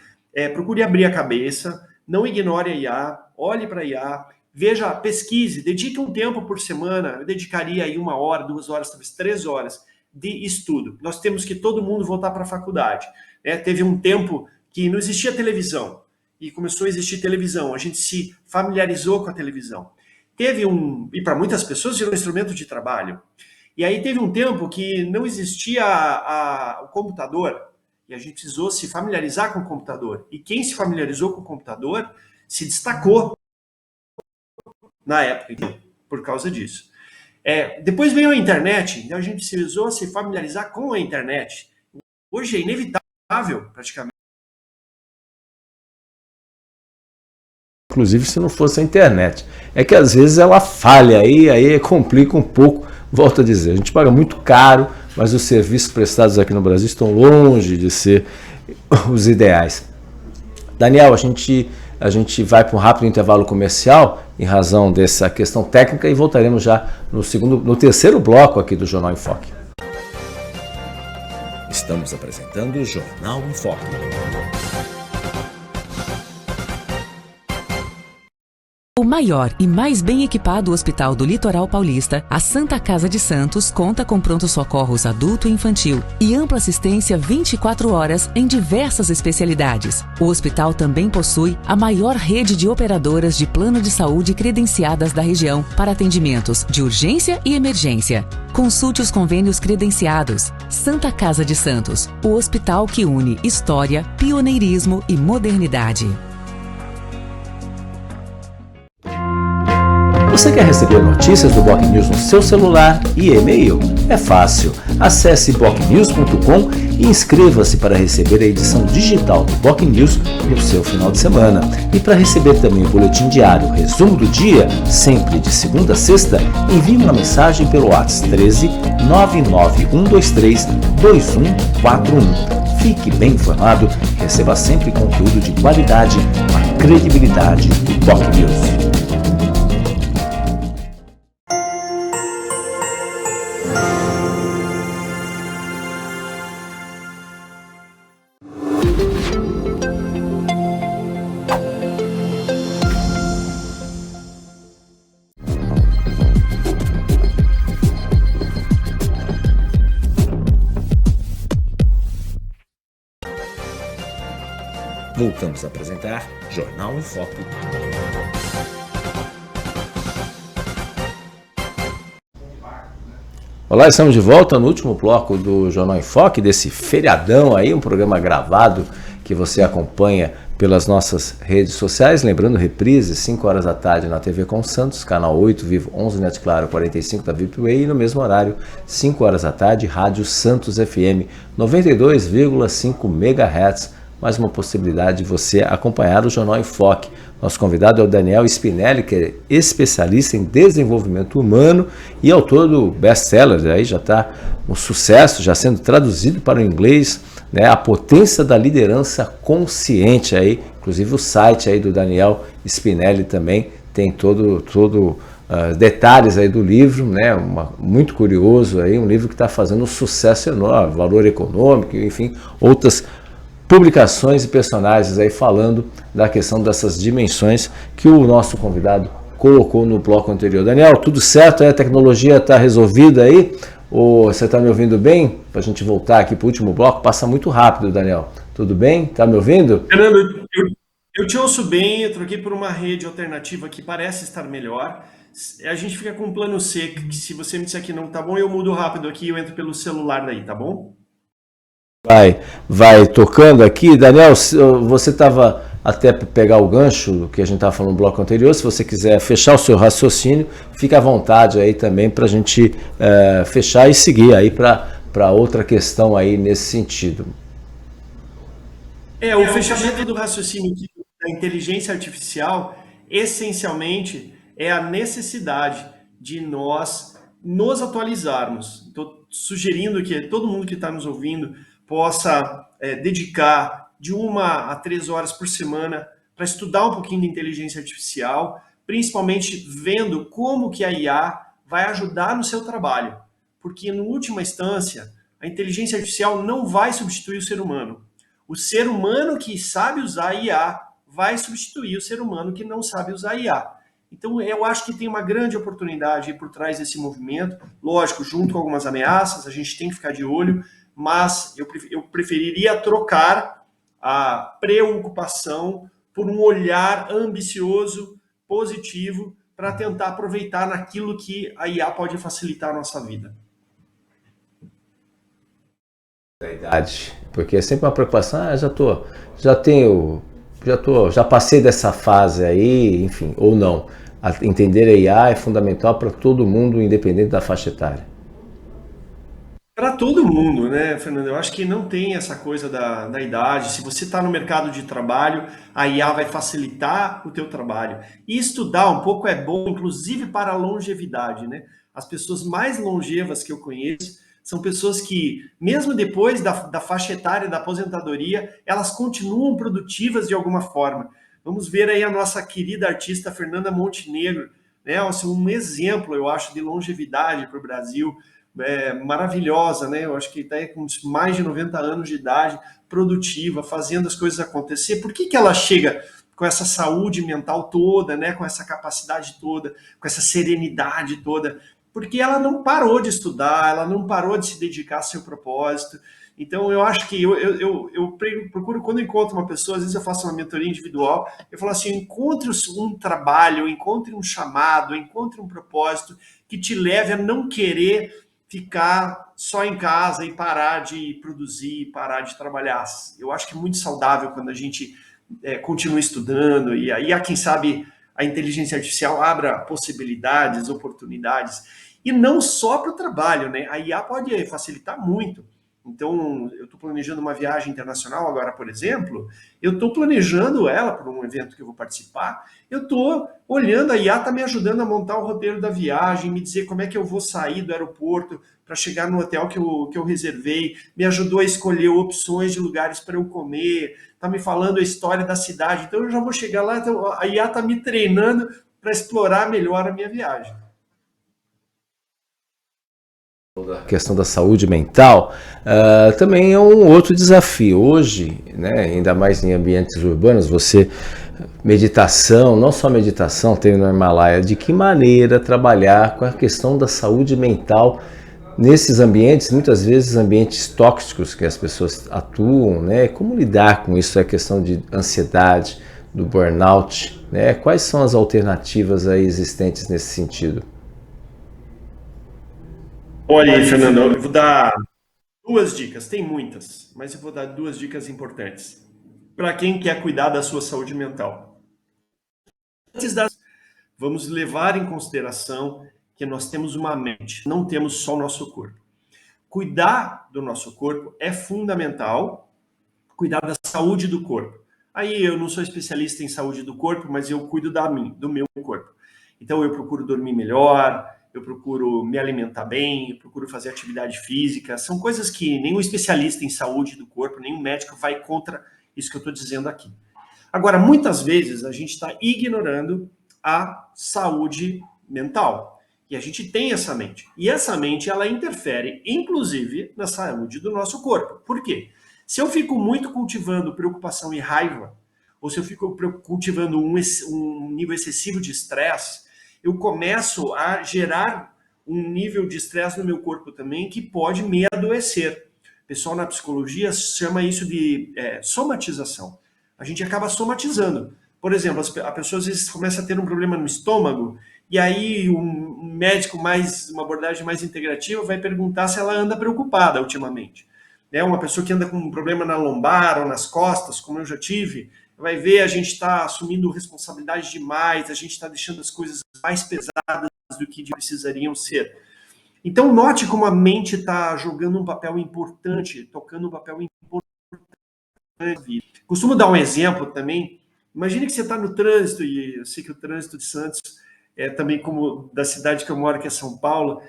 procure abrir a cabeça, não ignore a IA, olhe para a IA, veja, pesquise, dedique um tempo por semana. Eu dedicaria aí 1 hora, 2 horas, talvez 3 horas de estudo. Nós temos que todo mundo voltar para a faculdade, né? Teve um tempo que não existia televisão e começou a existir televisão. A gente se familiarizou com a televisão. E para muitas pessoas virou um instrumento de trabalho. E aí teve um tempo que não existia o computador e a gente precisou se familiarizar com o computador. E quem se familiarizou com o computador se destacou na época por causa disso. Depois veio a internet, então a gente precisou se familiarizar com a internet. Hoje é inevitável, praticamente. Inclusive se não fosse a internet. É que às vezes ela falha aí complica um pouco, volto a dizer. A gente paga muito caro, mas os serviços prestados aqui no Brasil estão longe de ser os ideais. Daniel, a gente vai para um rápido intervalo comercial em razão dessa questão técnica e voltaremos já no terceiro bloco aqui do Jornal em Foque. Estamos apresentando o Jornal em Foque. O maior e mais bem equipado hospital do Litoral Paulista, a Santa Casa de Santos, conta com pronto-socorros adulto e infantil e ampla assistência 24 horas em diversas especialidades. O hospital também possui a maior rede de operadoras de plano de saúde credenciadas da região para atendimentos de urgência e emergência. Consulte os convênios credenciados. Santa Casa de Santos, o hospital que une história, pioneirismo e modernidade. Você quer receber notícias do Boc News no seu celular e e-mail? É fácil. Acesse bocnews.com e inscreva-se para receber a edição digital do Boc News no seu final de semana. E para receber também o boletim diário, resumo do dia, sempre de segunda a sexta, envie uma mensagem pelo WhatsApp 13 99123 2141. Fique bem informado, receba sempre conteúdo de qualidade, com a credibilidade do Boc News. Voltamos a apresentar Jornal em Foque. Olá, estamos de volta no último bloco do Jornal em Foque, desse feriadão aí, um programa gravado que você acompanha pelas nossas redes sociais. Lembrando, reprise, 5 horas da tarde na TV Com Santos, canal 8, Vivo 11, Net Claro 45 da VIPway, e no mesmo horário, 5 horas da tarde, Rádio Santos FM 92,5 MHz. Mais uma possibilidade de você acompanhar o Jornal em Foque. Nosso convidado é o Daniel Spinelli, que é especialista em desenvolvimento humano e autor do best-seller, aí já está um sucesso, já sendo traduzido para o inglês, né, A Potência da Liderança Consciente. Aí, inclusive o site aí do Daniel Spinelli também tem todo detalhes aí do livro, né, muito curioso, aí, um livro que está fazendo um sucesso enorme, valor econômico, enfim, outras publicações e personagens aí falando da questão dessas dimensões que o nosso convidado colocou no bloco anterior. Daniel, tudo certo? A tecnologia está resolvida aí? Ou você está me ouvindo bem? Para a gente voltar aqui para o último bloco, passa muito rápido, Daniel. Tudo bem? Está me ouvindo? Fernando, eu te ouço bem, eu troquei por uma rede alternativa que parece estar melhor. A gente fica com um plano C, que se você me disser que não tá bom, eu mudo rápido aqui e eu entro pelo celular daí, tá bom? Vai tocando aqui. Daniel, você estava até para pegar o gancho que a gente estava falando no bloco anterior. Se você quiser fechar o seu raciocínio, fica à vontade aí também para a gente fechar e seguir aí para outra questão aí nesse sentido. O fechamento do raciocínio da inteligência artificial, essencialmente, é a necessidade de nós nos atualizarmos. Estou sugerindo que todo mundo que está nos ouvindo possa dedicar de 1 a 3 horas por semana para estudar um pouquinho de inteligência artificial, principalmente vendo como que a IA vai ajudar no seu trabalho. Porque, em última instância, a inteligência artificial não vai substituir o ser humano. O ser humano que sabe usar a IA vai substituir o ser humano que não sabe usar a IA. Então, eu acho que tem uma grande oportunidade por trás desse movimento. Lógico, junto com algumas ameaças, a gente tem que ficar de olho, mas eu preferiria trocar a preocupação por um olhar ambicioso, positivo, para tentar aproveitar naquilo que a IA pode facilitar a nossa vida. Verdade, porque é sempre uma preocupação, já passei dessa fase aí, enfim, ou não. entender a IA é fundamental para todo mundo, independente da faixa etária. Para todo mundo, né, Fernando? Eu acho que não tem essa coisa da idade. Se você está no mercado de trabalho, a IA vai facilitar o teu trabalho. E estudar um pouco é bom, inclusive para a longevidade, né? As pessoas mais longevas que eu conheço são pessoas que, mesmo depois da faixa etária da aposentadoria, elas continuam produtivas de alguma forma. Vamos ver aí a nossa querida artista Fernanda Montenegro, né? Assim, um exemplo, eu acho, de longevidade para o Brasil, maravilhosa, né? Eu acho que está com mais de 90 anos de idade, produtiva, fazendo as coisas acontecer. Por que ela chega com essa saúde mental toda, né? Com essa capacidade toda, com essa serenidade toda? Porque ela não parou de estudar, ela não parou de se dedicar ao seu propósito. Então, eu acho que eu procuro, quando eu encontro uma pessoa, às vezes eu faço uma mentoria individual, eu falo assim, encontre um trabalho, encontre um chamado, encontre um propósito que te leve a não querer ficar só em casa e parar de produzir, parar de trabalhar. Eu acho que é muito saudável quando a gente continua estudando e aí, quem sabe, a inteligência artificial abra possibilidades, oportunidades, e não só para o trabalho, né? A IA pode facilitar muito. Então, eu estou planejando uma viagem internacional agora, por exemplo, eu estou planejando ela para um evento que eu vou participar, eu estou olhando, a IA está me ajudando a montar o roteiro da viagem, me dizer como é que eu vou sair do aeroporto para chegar no hotel que eu reservei, me ajudou a escolher opções de lugares para eu comer, está me falando a história da cidade, então eu já vou chegar lá, então a IA está me treinando para explorar melhor a minha viagem. A questão da saúde mental também é um outro desafio. Hoje, né, ainda mais em ambientes urbanos, meditação, não só meditação, tem no Himalaia, de que maneira trabalhar com a questão da saúde mental nesses ambientes, muitas vezes ambientes tóxicos que as pessoas atuam, né? Como lidar com isso, a questão de ansiedade, do burnout, né? Quais são as alternativas aí existentes nesse sentido? Olha aí, Fernando, eu vou dar duas dicas, tem muitas, mas eu vou dar duas dicas importantes para quem quer cuidar da sua saúde mental. Antes das, vamos levar em consideração que nós temos uma mente, não temos só o nosso corpo. Cuidar do nosso corpo é fundamental, cuidar da saúde do corpo. Aí eu não sou especialista em saúde do corpo, mas eu cuido do meu corpo. Então eu procuro dormir melhor, eu procuro me alimentar bem, eu procuro fazer atividade física. São coisas que nenhum especialista em saúde do corpo, nenhum médico vai contra isso que eu estou dizendo aqui. Agora, muitas vezes a gente está ignorando a saúde mental. E a gente tem essa mente. E essa mente, ela interfere, inclusive, na saúde do nosso corpo. Por quê? Se eu fico muito cultivando preocupação e raiva, ou se eu fico cultivando um nível excessivo de estresse, eu começo a gerar um nível de estresse no meu corpo também que pode me adoecer. O pessoal na psicologia chama isso de somatização. A gente acaba somatizando. Por exemplo, a pessoa às vezes começa a ter um problema no estômago, e aí um médico uma abordagem mais integrativa vai perguntar se ela anda preocupada ultimamente. Uma pessoa que anda com um problema na lombar ou nas costas, como eu já tive, vai ver a gente está assumindo responsabilidade demais, a gente está deixando as coisas mais pesadas do que precisariam ser. Então, note como a mente está jogando um papel importante, tocando um papel importante. Costumo dar um exemplo também. Imagine que você está no trânsito, e eu sei que o trânsito de Santos, também como da cidade que eu moro, que é São Paulo,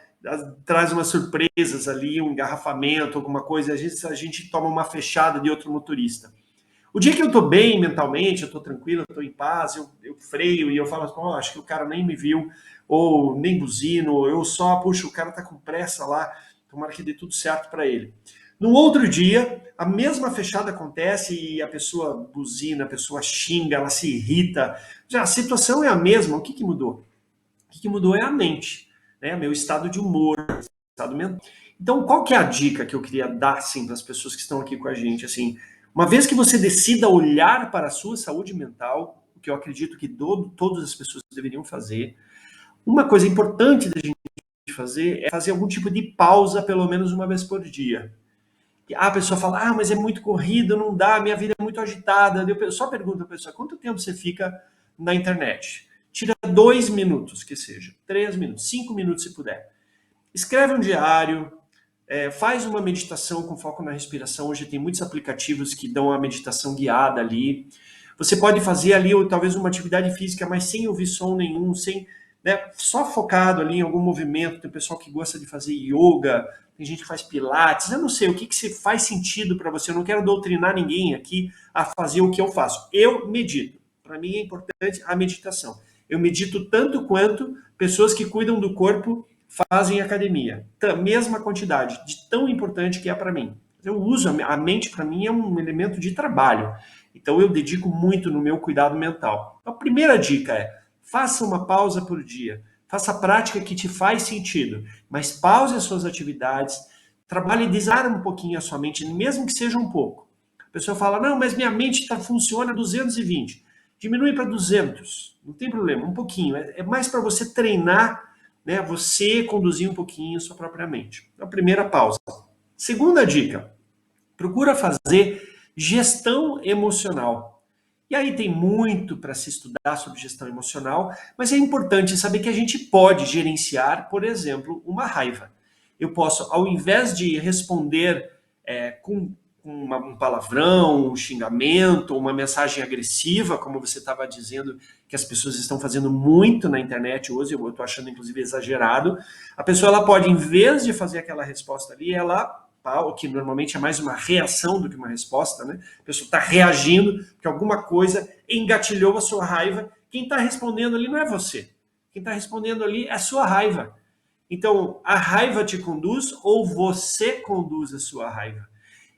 traz umas surpresas ali, um engarrafamento, alguma coisa, às vezes a gente toma uma fechada de outro motorista. O dia que eu tô bem mentalmente, eu tô tranquilo, eu tô em paz, eu freio e eu falo, oh, acho que o cara nem me viu, ou nem buzino, eu só, puxa, o cara tá com pressa lá, tomara que dê tudo certo para ele. No outro dia, a mesma fechada acontece e a pessoa buzina, a pessoa xinga, ela se irrita. Já a situação é a mesma, o que mudou? O que mudou é a mente, né? Meu estado de humor, estado mental. Então, qual que é a dica que eu queria dar, assim, para as pessoas que estão aqui com a gente, assim, uma vez que você decida olhar para a sua saúde mental, o que eu acredito que todas as pessoas deveriam fazer, uma coisa importante da gente fazer é fazer algum tipo de pausa pelo menos uma vez por dia. A pessoa fala, mas é muito corrido, não dá, minha vida é muito agitada. Eu só pergunto a pessoa, quanto tempo você fica na internet? Tira 2 minutos, que seja, 3 minutos, 5 minutos se puder. Escreve um diário, faz uma meditação com foco na respiração. Hoje tem muitos aplicativos que dão a meditação guiada ali. Você pode fazer ali, ou talvez uma atividade física, mas sem ouvir som nenhum, sem, né, só focado ali em algum movimento. Tem pessoal que gosta de fazer yoga, tem gente que faz pilates. Eu não sei o que faz sentido para você. Eu não quero doutrinar ninguém aqui a fazer o que eu faço. Eu medito. Para mim é importante a meditação. Eu medito tanto quanto pessoas que cuidam do corpo fazem academia. Mesma quantidade, de tão importante que é para mim. Eu uso a mente, para mim, é um elemento de trabalho. Então eu dedico muito no meu cuidado mental. A primeira dica é: faça uma pausa por dia. Faça a prática que te faz sentido, mas pause as suas atividades, trabalhe e desarme um pouquinho a sua mente, mesmo que seja um pouco. A pessoa fala: não, mas minha mente funciona 220. Diminui para 200, não tem problema, um pouquinho. É mais para você treinar, né, você conduzir um pouquinho a sua própria mente. A primeira pausa. Segunda dica: procura fazer gestão emocional. E aí tem muito para se estudar sobre gestão emocional, mas é importante saber que a gente pode gerenciar, por exemplo, uma raiva. Eu posso, ao invés de responder com um palavrão, um xingamento, uma mensagem agressiva, como você estava dizendo que as pessoas estão fazendo muito na internet hoje, eu estou achando inclusive exagerado, a pessoa ela pode, em vez de fazer aquela resposta ali, o que normalmente é mais uma reação do que uma resposta, né? A pessoa está reagindo porque alguma coisa engatilhou a sua raiva. Quem está respondendo ali não é você. Quem está respondendo ali é a sua raiva. Então, a raiva te conduz ou você conduz a sua raiva?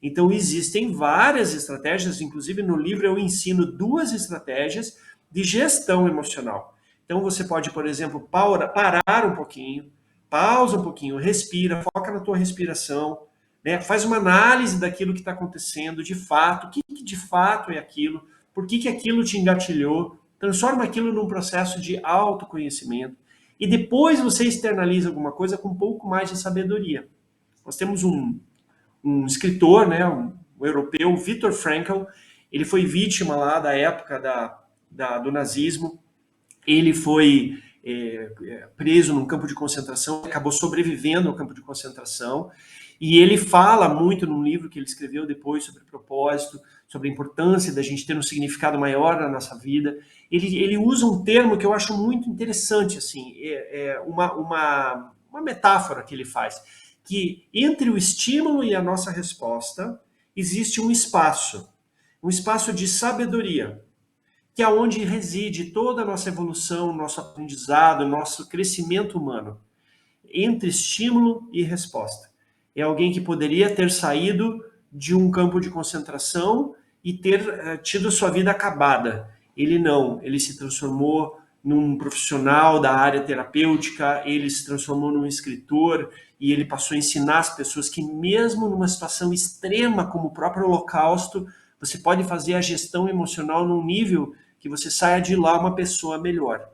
Então, existem várias estratégias, inclusive no livro eu ensino 2 estratégias de gestão emocional. Então, você pode, por exemplo, parar um pouquinho, pausa um pouquinho, respira, foca na tua respiração, né? Faz uma análise daquilo que está acontecendo, de fato, o que de fato é aquilo, por que aquilo te engatilhou, transforma aquilo num processo de autoconhecimento e depois você externaliza alguma coisa com um pouco mais de sabedoria. Nós temos um escritor, né, um europeu, Viktor Frankl, ele foi vítima lá da época do nazismo, ele foi preso num campo de concentração, acabou sobrevivendo ao campo de concentração, e ele fala muito num livro que ele escreveu depois sobre propósito, sobre a importância da gente ter um significado maior na nossa vida. Ele usa um termo que eu acho muito interessante, assim, uma metáfora que ele faz, que entre o estímulo e a nossa resposta existe um espaço de sabedoria, que é onde reside toda a nossa evolução, nosso aprendizado, nosso crescimento humano. Entre estímulo e resposta. É alguém que poderia ter saído de um campo de concentração e ter tido sua vida acabada. Ele não, ele se transformou num profissional da área terapêutica, ele se transformou num escritor e ele passou a ensinar as pessoas que mesmo numa situação extrema como o próprio Holocausto, você pode fazer a gestão emocional num nível que você saia de lá uma pessoa melhor.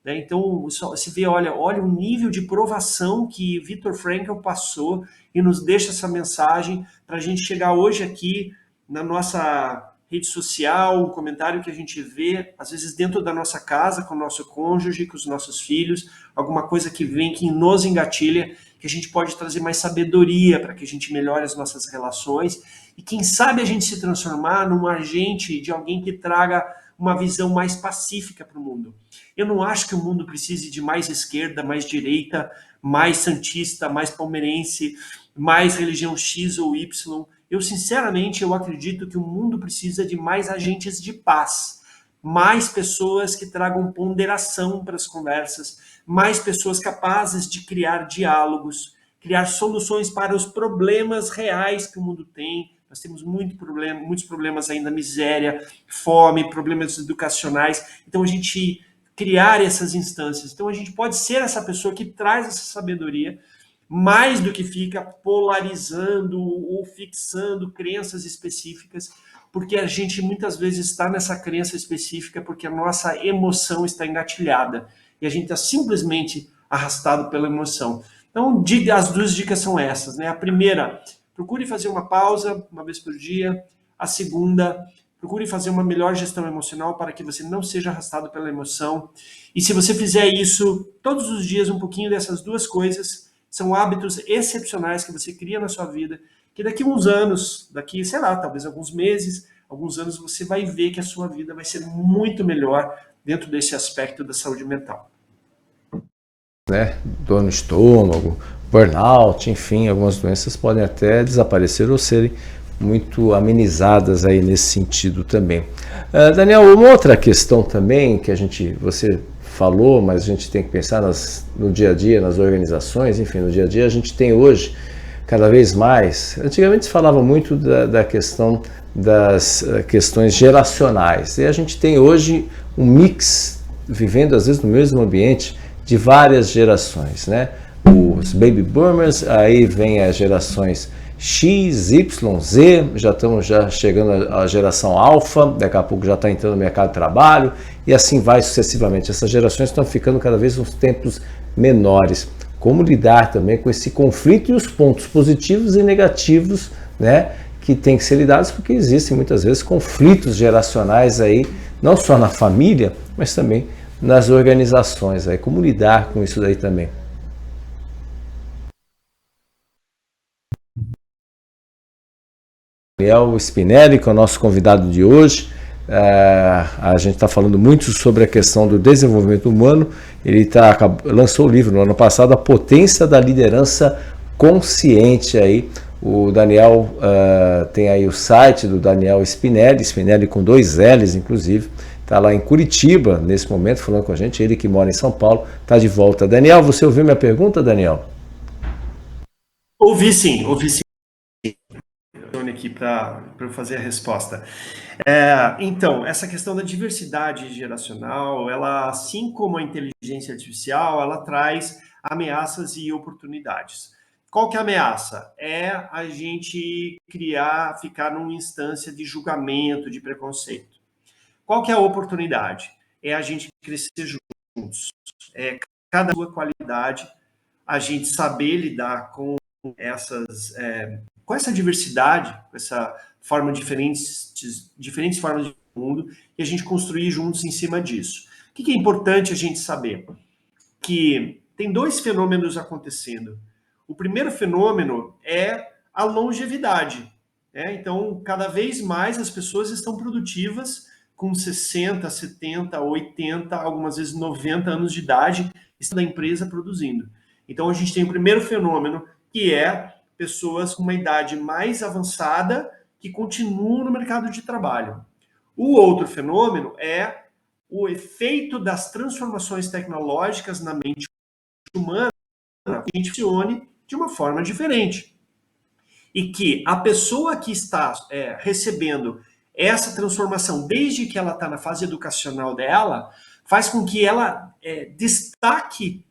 Então, você vê, olha o nível de provação que Viktor Frankl passou e nos deixa essa mensagem para a gente chegar hoje aqui na nossa rede social, um comentário que a gente vê, às vezes dentro da nossa casa, com o nosso cônjuge, com os nossos filhos, alguma coisa que vem, que nos engatilha, que a gente pode trazer mais sabedoria para que a gente melhore as nossas relações e quem sabe a gente se transformar num agente de alguém que traga uma visão mais pacífica para o mundo. Eu não acho que o mundo precise de mais esquerda, mais direita, mais santista, mais palmeirense, mais religião X ou Y. Eu, sinceramente, eu acredito que o mundo precisa de mais agentes de paz, mais pessoas que tragam ponderação para as conversas, mais pessoas capazes de criar diálogos, criar soluções para os problemas reais que o mundo tem. Nós temos muitos problemas ainda, miséria, fome, problemas educacionais. Então, a gente criar essas instâncias. Então, a gente pode ser essa pessoa que traz essa sabedoria, mais do que fica polarizando ou fixando crenças específicas, porque a gente muitas vezes está nessa crença específica porque a nossa emoção está engatilhada e a gente está simplesmente arrastado pela emoção. Então, as 2 dicas são essas, né? A primeira, procure fazer uma pausa uma vez por dia. A segunda, procure fazer uma melhor gestão emocional para que você não seja arrastado pela emoção. E se você fizer isso todos os dias, um pouquinho dessas duas coisas, são hábitos excepcionais que você cria na sua vida, que daqui a uns anos, daqui, sei lá, talvez alguns meses, alguns anos, você vai ver que a sua vida vai ser muito melhor dentro desse aspecto da saúde mental. Né? Dor no estômago, burnout, enfim, algumas doenças podem até desaparecer ou serem muito amenizadas aí nesse sentido também. Daniel, uma outra questão também que você falou, mas a gente tem que pensar no dia a dia, nas organizações, enfim, no dia a dia a gente tem hoje cada vez mais. Antigamente se falava muito da questão das questões geracionais, e a gente tem hoje um mix, vivendo às vezes no mesmo ambiente, de várias gerações, né? Os baby boomers, aí vem as gerações X, Y, Z, já estamos chegando à geração alfa, daqui a pouco já está entrando no mercado de trabalho, e assim vai sucessivamente. Essas gerações estão ficando cada vez uns tempos menores. Como lidar também com esse conflito e os pontos positivos e negativos, né, que tem que ser lidados, porque existem muitas vezes conflitos geracionais aí, não só na família, mas também nas organizações. Aí, como lidar com isso daí também? Daniel Spinelli, que é o nosso convidado de hoje. A gente está falando muito sobre a questão do desenvolvimento humano. Ele lançou o livro no ano passado, A Potência da Liderança Consciente. Aí, o Daniel tem aí o site do Daniel Spinelli, Spinelli com 2 L's, inclusive. Está lá em Curitiba, nesse momento, falando com a gente. Ele que mora em São Paulo, está de volta. Daniel, você ouviu minha pergunta, Daniel? Ouvi sim. Aqui para eu fazer a resposta. Então, essa questão da diversidade geracional, ela, assim como a inteligência artificial, ela traz ameaças e oportunidades. Qual que é a ameaça? É a gente ficar numa instância de julgamento, de preconceito. Qual que é a oportunidade? É a gente crescer juntos. Cada sua qualidade, a gente saber lidar com essa diversidade, com essa forma diferentes formas de mundo, e a gente construir juntos em cima disso. O que é importante a gente saber? Que tem 2 fenômenos acontecendo. O primeiro fenômeno é a longevidade. Então, cada vez mais as pessoas estão produtivas com 60, 70, 80, algumas vezes 90 anos de idade, está na empresa produzindo. Então, a gente tem o primeiro fenômeno, que é pessoas com uma idade mais avançada que continuam no mercado de trabalho. O outro fenômeno é o efeito das transformações tecnológicas na mente humana, que a gente funcione de uma forma diferente. E que a pessoa que está recebendo essa transformação, desde que ela está na fase educacional dela, faz com que ela destaque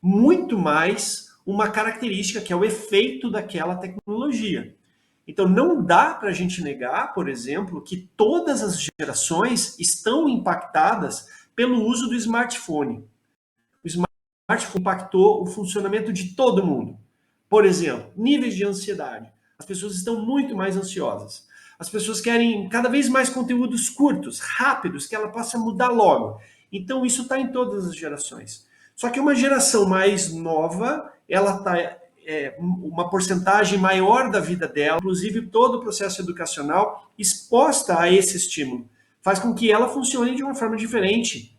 muito mais uma característica que é o efeito daquela tecnologia. Então, não dá para a gente negar, por exemplo, que todas as gerações estão impactadas pelo uso do smartphone. O smartphone impactou o funcionamento de todo mundo. Por exemplo, níveis de ansiedade. As pessoas estão muito mais ansiosas. As pessoas querem cada vez mais conteúdos curtos, rápidos, que ela possa mudar logo. Então, isso está em todas as gerações. Só que uma geração mais nova, ela está uma porcentagem maior da vida dela, inclusive todo o processo educacional, exposta a esse estímulo. Faz com que ela funcione de uma forma diferente.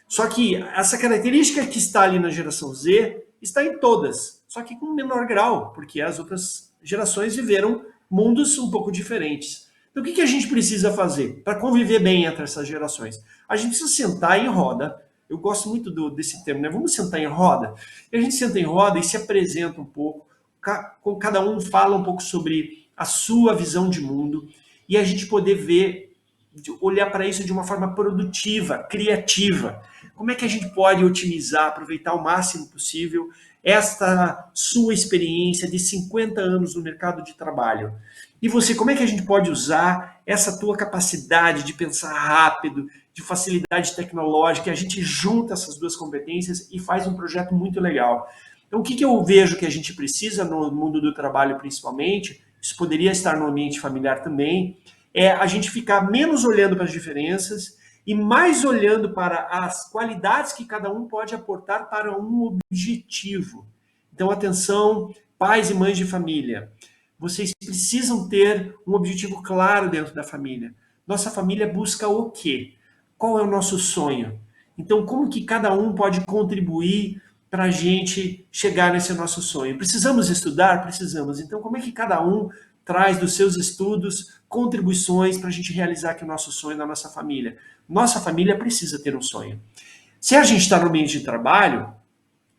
Só que essa característica que está ali na geração Z está em todas, só que com menor grau, porque as outras gerações viveram mundos um pouco diferentes. Então, o que a gente precisa fazer para conviver bem entre essas gerações? A gente precisa sentar em roda. Eu gosto muito desse termo, né? Vamos sentar em roda? E a gente senta em roda e se apresenta um pouco, cada um fala um pouco sobre a sua visão de mundo, e a gente poder ver, olhar para isso de uma forma produtiva, criativa. Como é que a gente pode otimizar, aproveitar o máximo possível esta sua experiência de 50 anos no mercado de trabalho? E você, como é que a gente pode usar essa tua capacidade de pensar rápido, de facilidade tecnológica? A gente junta essas duas competências e faz um projeto muito legal. Então, o que eu vejo que a gente precisa no mundo do trabalho, principalmente, isso poderia estar no ambiente familiar também, é a gente ficar menos olhando para as diferenças e mais olhando para as qualidades que cada um pode aportar para um objetivo. Então, atenção, pais e mães de família. Vocês precisam ter um objetivo claro dentro da família. Nossa família busca o quê? Qual é o nosso sonho? Então, como que cada um pode contribuir para a gente chegar nesse nosso sonho? Precisamos estudar? Precisamos. Então, como é que cada um traz dos seus estudos contribuições para a gente realizar aqui o nosso sonho na nossa família? Nossa família precisa ter um sonho. Se a gente está no ambiente de trabalho,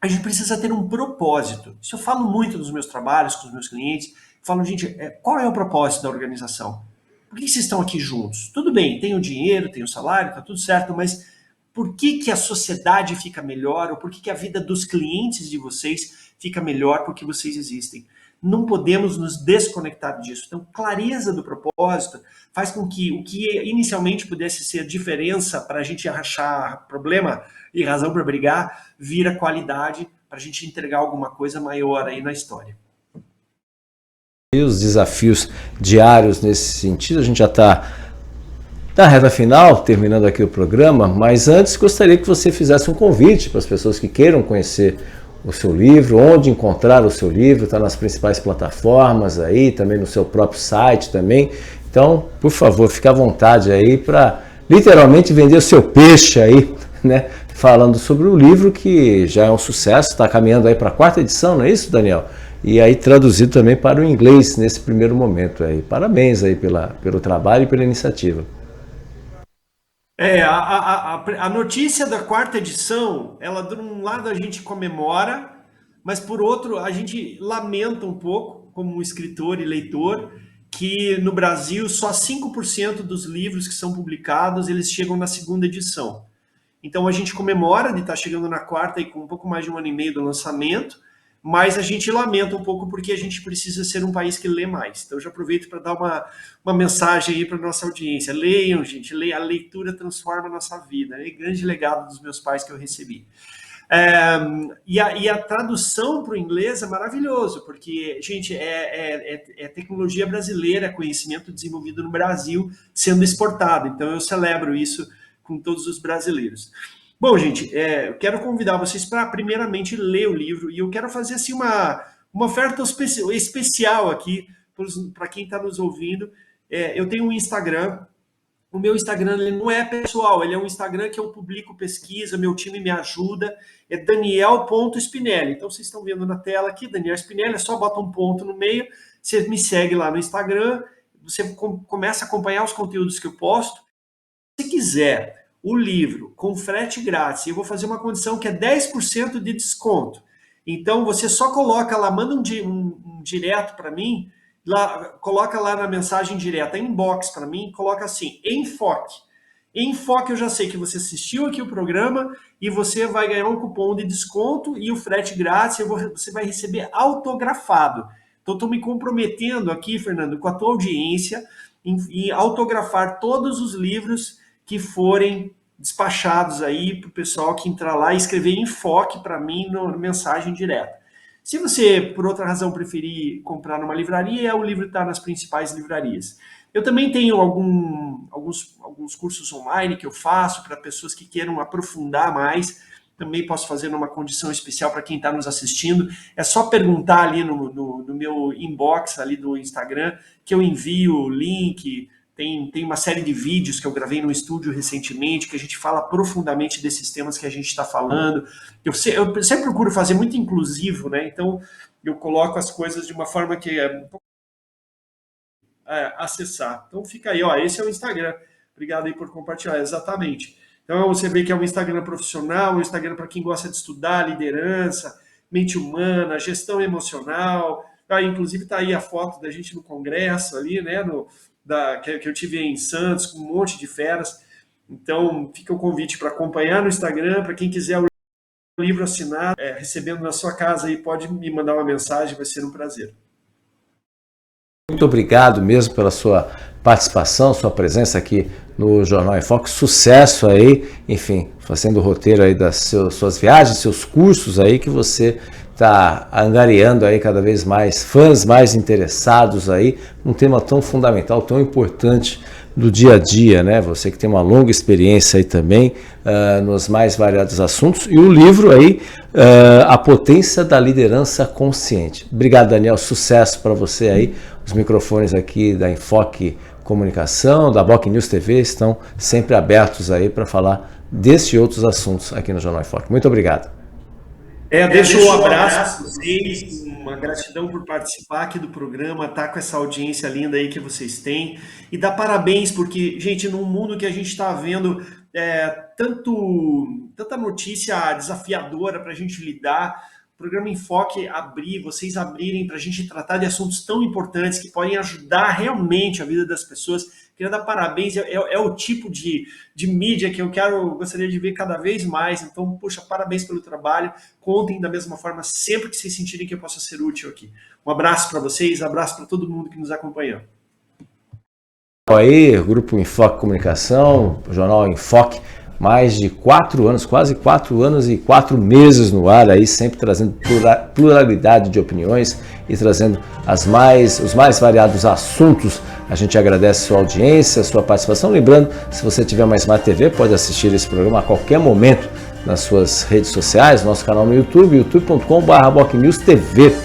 a gente precisa ter um propósito. Isso eu falo muito nos meus trabalhos, com os meus clientes. Falo, gente, qual é o propósito da organização? Por que vocês estão aqui juntos? Tudo bem, tem o dinheiro, tem o salário, tá tudo certo, mas por que a sociedade fica melhor? Ou por que a vida dos clientes de vocês fica melhor porque vocês existem? Não podemos nos desconectar disso. Então, clareza do propósito faz com que o que inicialmente pudesse ser diferença para a gente achar problema e razão para brigar, vira qualidade para a gente entregar alguma coisa maior aí na história. E os desafios diários nesse sentido, a gente já está na reta final, terminando aqui o programa, mas antes gostaria que você fizesse um convite para as pessoas que queiram conhecer o seu livro, onde encontrar o seu livro, está nas principais plataformas aí, também no seu próprio site também. Então, por favor, fique à vontade aí para literalmente vender o seu peixe aí, né? Falando sobre o livro que já é um sucesso, está caminhando aí para a 4ª edição, não é isso, Daniel? E aí traduzido também para o inglês nesse primeiro momento aí. Parabéns aí pelo trabalho e pela iniciativa. A notícia da 4ª edição, ela de um lado a gente comemora, mas por outro a gente lamenta um pouco, como escritor e leitor, que no Brasil só 5% dos livros que são publicados, eles chegam na 2ª edição. Então a gente comemora de estar chegando na 4ª e com um pouco mais de 1 ano e meio do lançamento, mas a gente lamenta um pouco porque a gente precisa ser um país que lê mais. Então eu já aproveito para dar uma mensagem aí para a nossa audiência. Leiam, gente, a leitura transforma a nossa vida. É grande legado dos meus pais que eu recebi. E a tradução para o inglês é maravilhoso, porque, gente, é tecnologia brasileira, conhecimento desenvolvido no Brasil sendo exportado. Então eu celebro isso com todos os brasileiros. Bom, gente, eu quero convidar vocês para, primeiramente, ler o livro, e eu quero fazer assim, uma oferta especial aqui para quem está nos ouvindo. Eu tenho um Instagram. O meu Instagram ele não é pessoal, ele é um Instagram que eu publico pesquisa, meu time me ajuda, é daniel.spinelli. Então, vocês estão vendo na tela aqui, Daniel Spinelli, é só bota um ponto no meio, você me segue lá no Instagram, você começa a acompanhar os conteúdos que eu posto. Se quiser o livro com frete grátis, eu vou fazer uma condição que é 10% de desconto. Então, você só coloca lá, manda um direto para mim, coloca lá na mensagem direta, inbox para mim, coloca assim, enfoque. Enfoque, eu já sei que você assistiu aqui o programa e você vai ganhar um cupom de desconto e o frete grátis, você vai receber autografado. Então, estou me comprometendo aqui, Fernando, com a tua audiência em autografar todos os livros que forem despachados aí para o pessoal que entrar lá e escrever enfoque para mim na mensagem direta. Se você, por outra razão, preferir comprar numa livraria, o livro está nas principais livrarias. Eu também tenho alguns cursos online que eu faço para pessoas que queiram aprofundar mais. Também posso fazer numa condição especial para quem está nos assistindo. É só perguntar ali no meu inbox ali do Instagram que eu envio o link. Tem uma série de vídeos que eu gravei no estúdio recentemente, que a gente fala profundamente desses temas que a gente está falando. Eu sempre procuro fazer muito inclusivo, né? Então, eu coloco as coisas de uma forma que acessar. Então, fica aí, ó, esse é o Instagram. Obrigado aí por compartilhar, exatamente. Então, você vê que é um Instagram profissional, um Instagram para quem gosta de estudar liderança, mente humana, gestão emocional. Inclusive, está aí a foto da gente no congresso ali, né? Que eu tive em Santos, com um monte de feras. Então, fica o convite para acompanhar no Instagram, para quem quiser o livro assinado, recebendo na sua casa, aí, pode me mandar uma mensagem, vai ser um prazer. Muito obrigado mesmo pela sua participação, sua presença aqui no Jornal em Foco. Sucesso aí, enfim, fazendo o roteiro aí das suas viagens, seus cursos aí, que você está angariando aí cada vez mais fãs mais interessados aí, um tema tão fundamental, tão importante do dia a dia, né? Você que tem uma longa experiência aí também nos mais variados assuntos, e o livro aí, A Potência da Liderança Consciente. Obrigado, Daniel, sucesso para você aí. Os microfones aqui da Enfoque Comunicação, da Boc News TV estão sempre abertos aí para falar desses e outros assuntos aqui no Jornal Enfoque. Muito obrigado. Deixo um abraço para vocês, uma gratidão por participar aqui do programa, tá com essa audiência linda aí que vocês têm, e dar parabéns, porque, gente, num mundo que a gente está vendo tanta notícia desafiadora para a gente lidar, o programa Enfoque vocês abrirem para a gente tratar de assuntos tão importantes que podem ajudar realmente a vida das pessoas. Queria dar parabéns, é o tipo de mídia que eu gostaria de ver cada vez mais. Então, puxa, parabéns pelo trabalho. Contem da mesma forma sempre que vocês sentirem que eu possa ser útil aqui. Um abraço para vocês, abraço para todo mundo que nos acompanhou. Aí, Grupo Enfoque Comunicação, Jornal Enfoque, mais de 4 anos, quase 4 anos e 4 meses no ar, aí sempre trazendo pluralidade de opiniões e trazendo os mais variados assuntos. A gente agradece a sua audiência, a sua participação. Lembrando, se você tiver uma Smart TV, pode assistir esse programa a qualquer momento nas suas redes sociais, nosso canal no YouTube, youtube.com/BocNewsTV,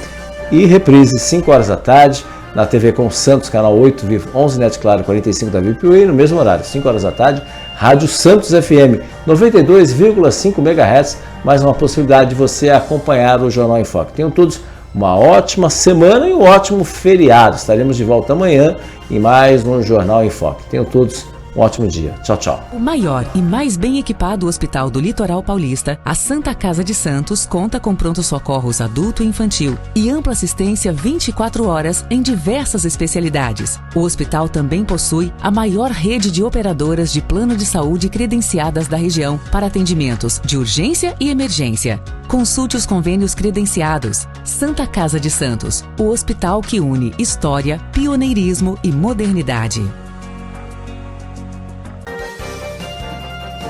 e reprise 5 horas da tarde, na TV com Santos, canal 8, Vivo 11, Net Claro 45 da VIP, e no mesmo horário, 5 horas da tarde, Rádio Santos FM 92,5 MHz, mais uma possibilidade de você acompanhar o Jornal Enfoque. Tenham todos uma ótima semana e um ótimo feriado. Estaremos de volta amanhã em mais um Jornal Enfoque. Tenham todos um ótimo dia. Tchau, tchau. O maior e mais bem equipado hospital do Litoral Paulista, a Santa Casa de Santos, conta com pronto-socorros adulto e infantil e ampla assistência 24 horas em diversas especialidades. O hospital também possui a maior rede de operadoras de plano de saúde credenciadas da região para atendimentos de urgência e emergência. Consulte os convênios credenciados. Santa Casa de Santos, o hospital que une história, pioneirismo e modernidade.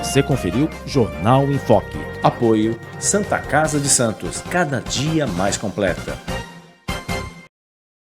Você conferiu Jornal Enfoque. Apoio Santa Casa de Santos, cada dia mais completa.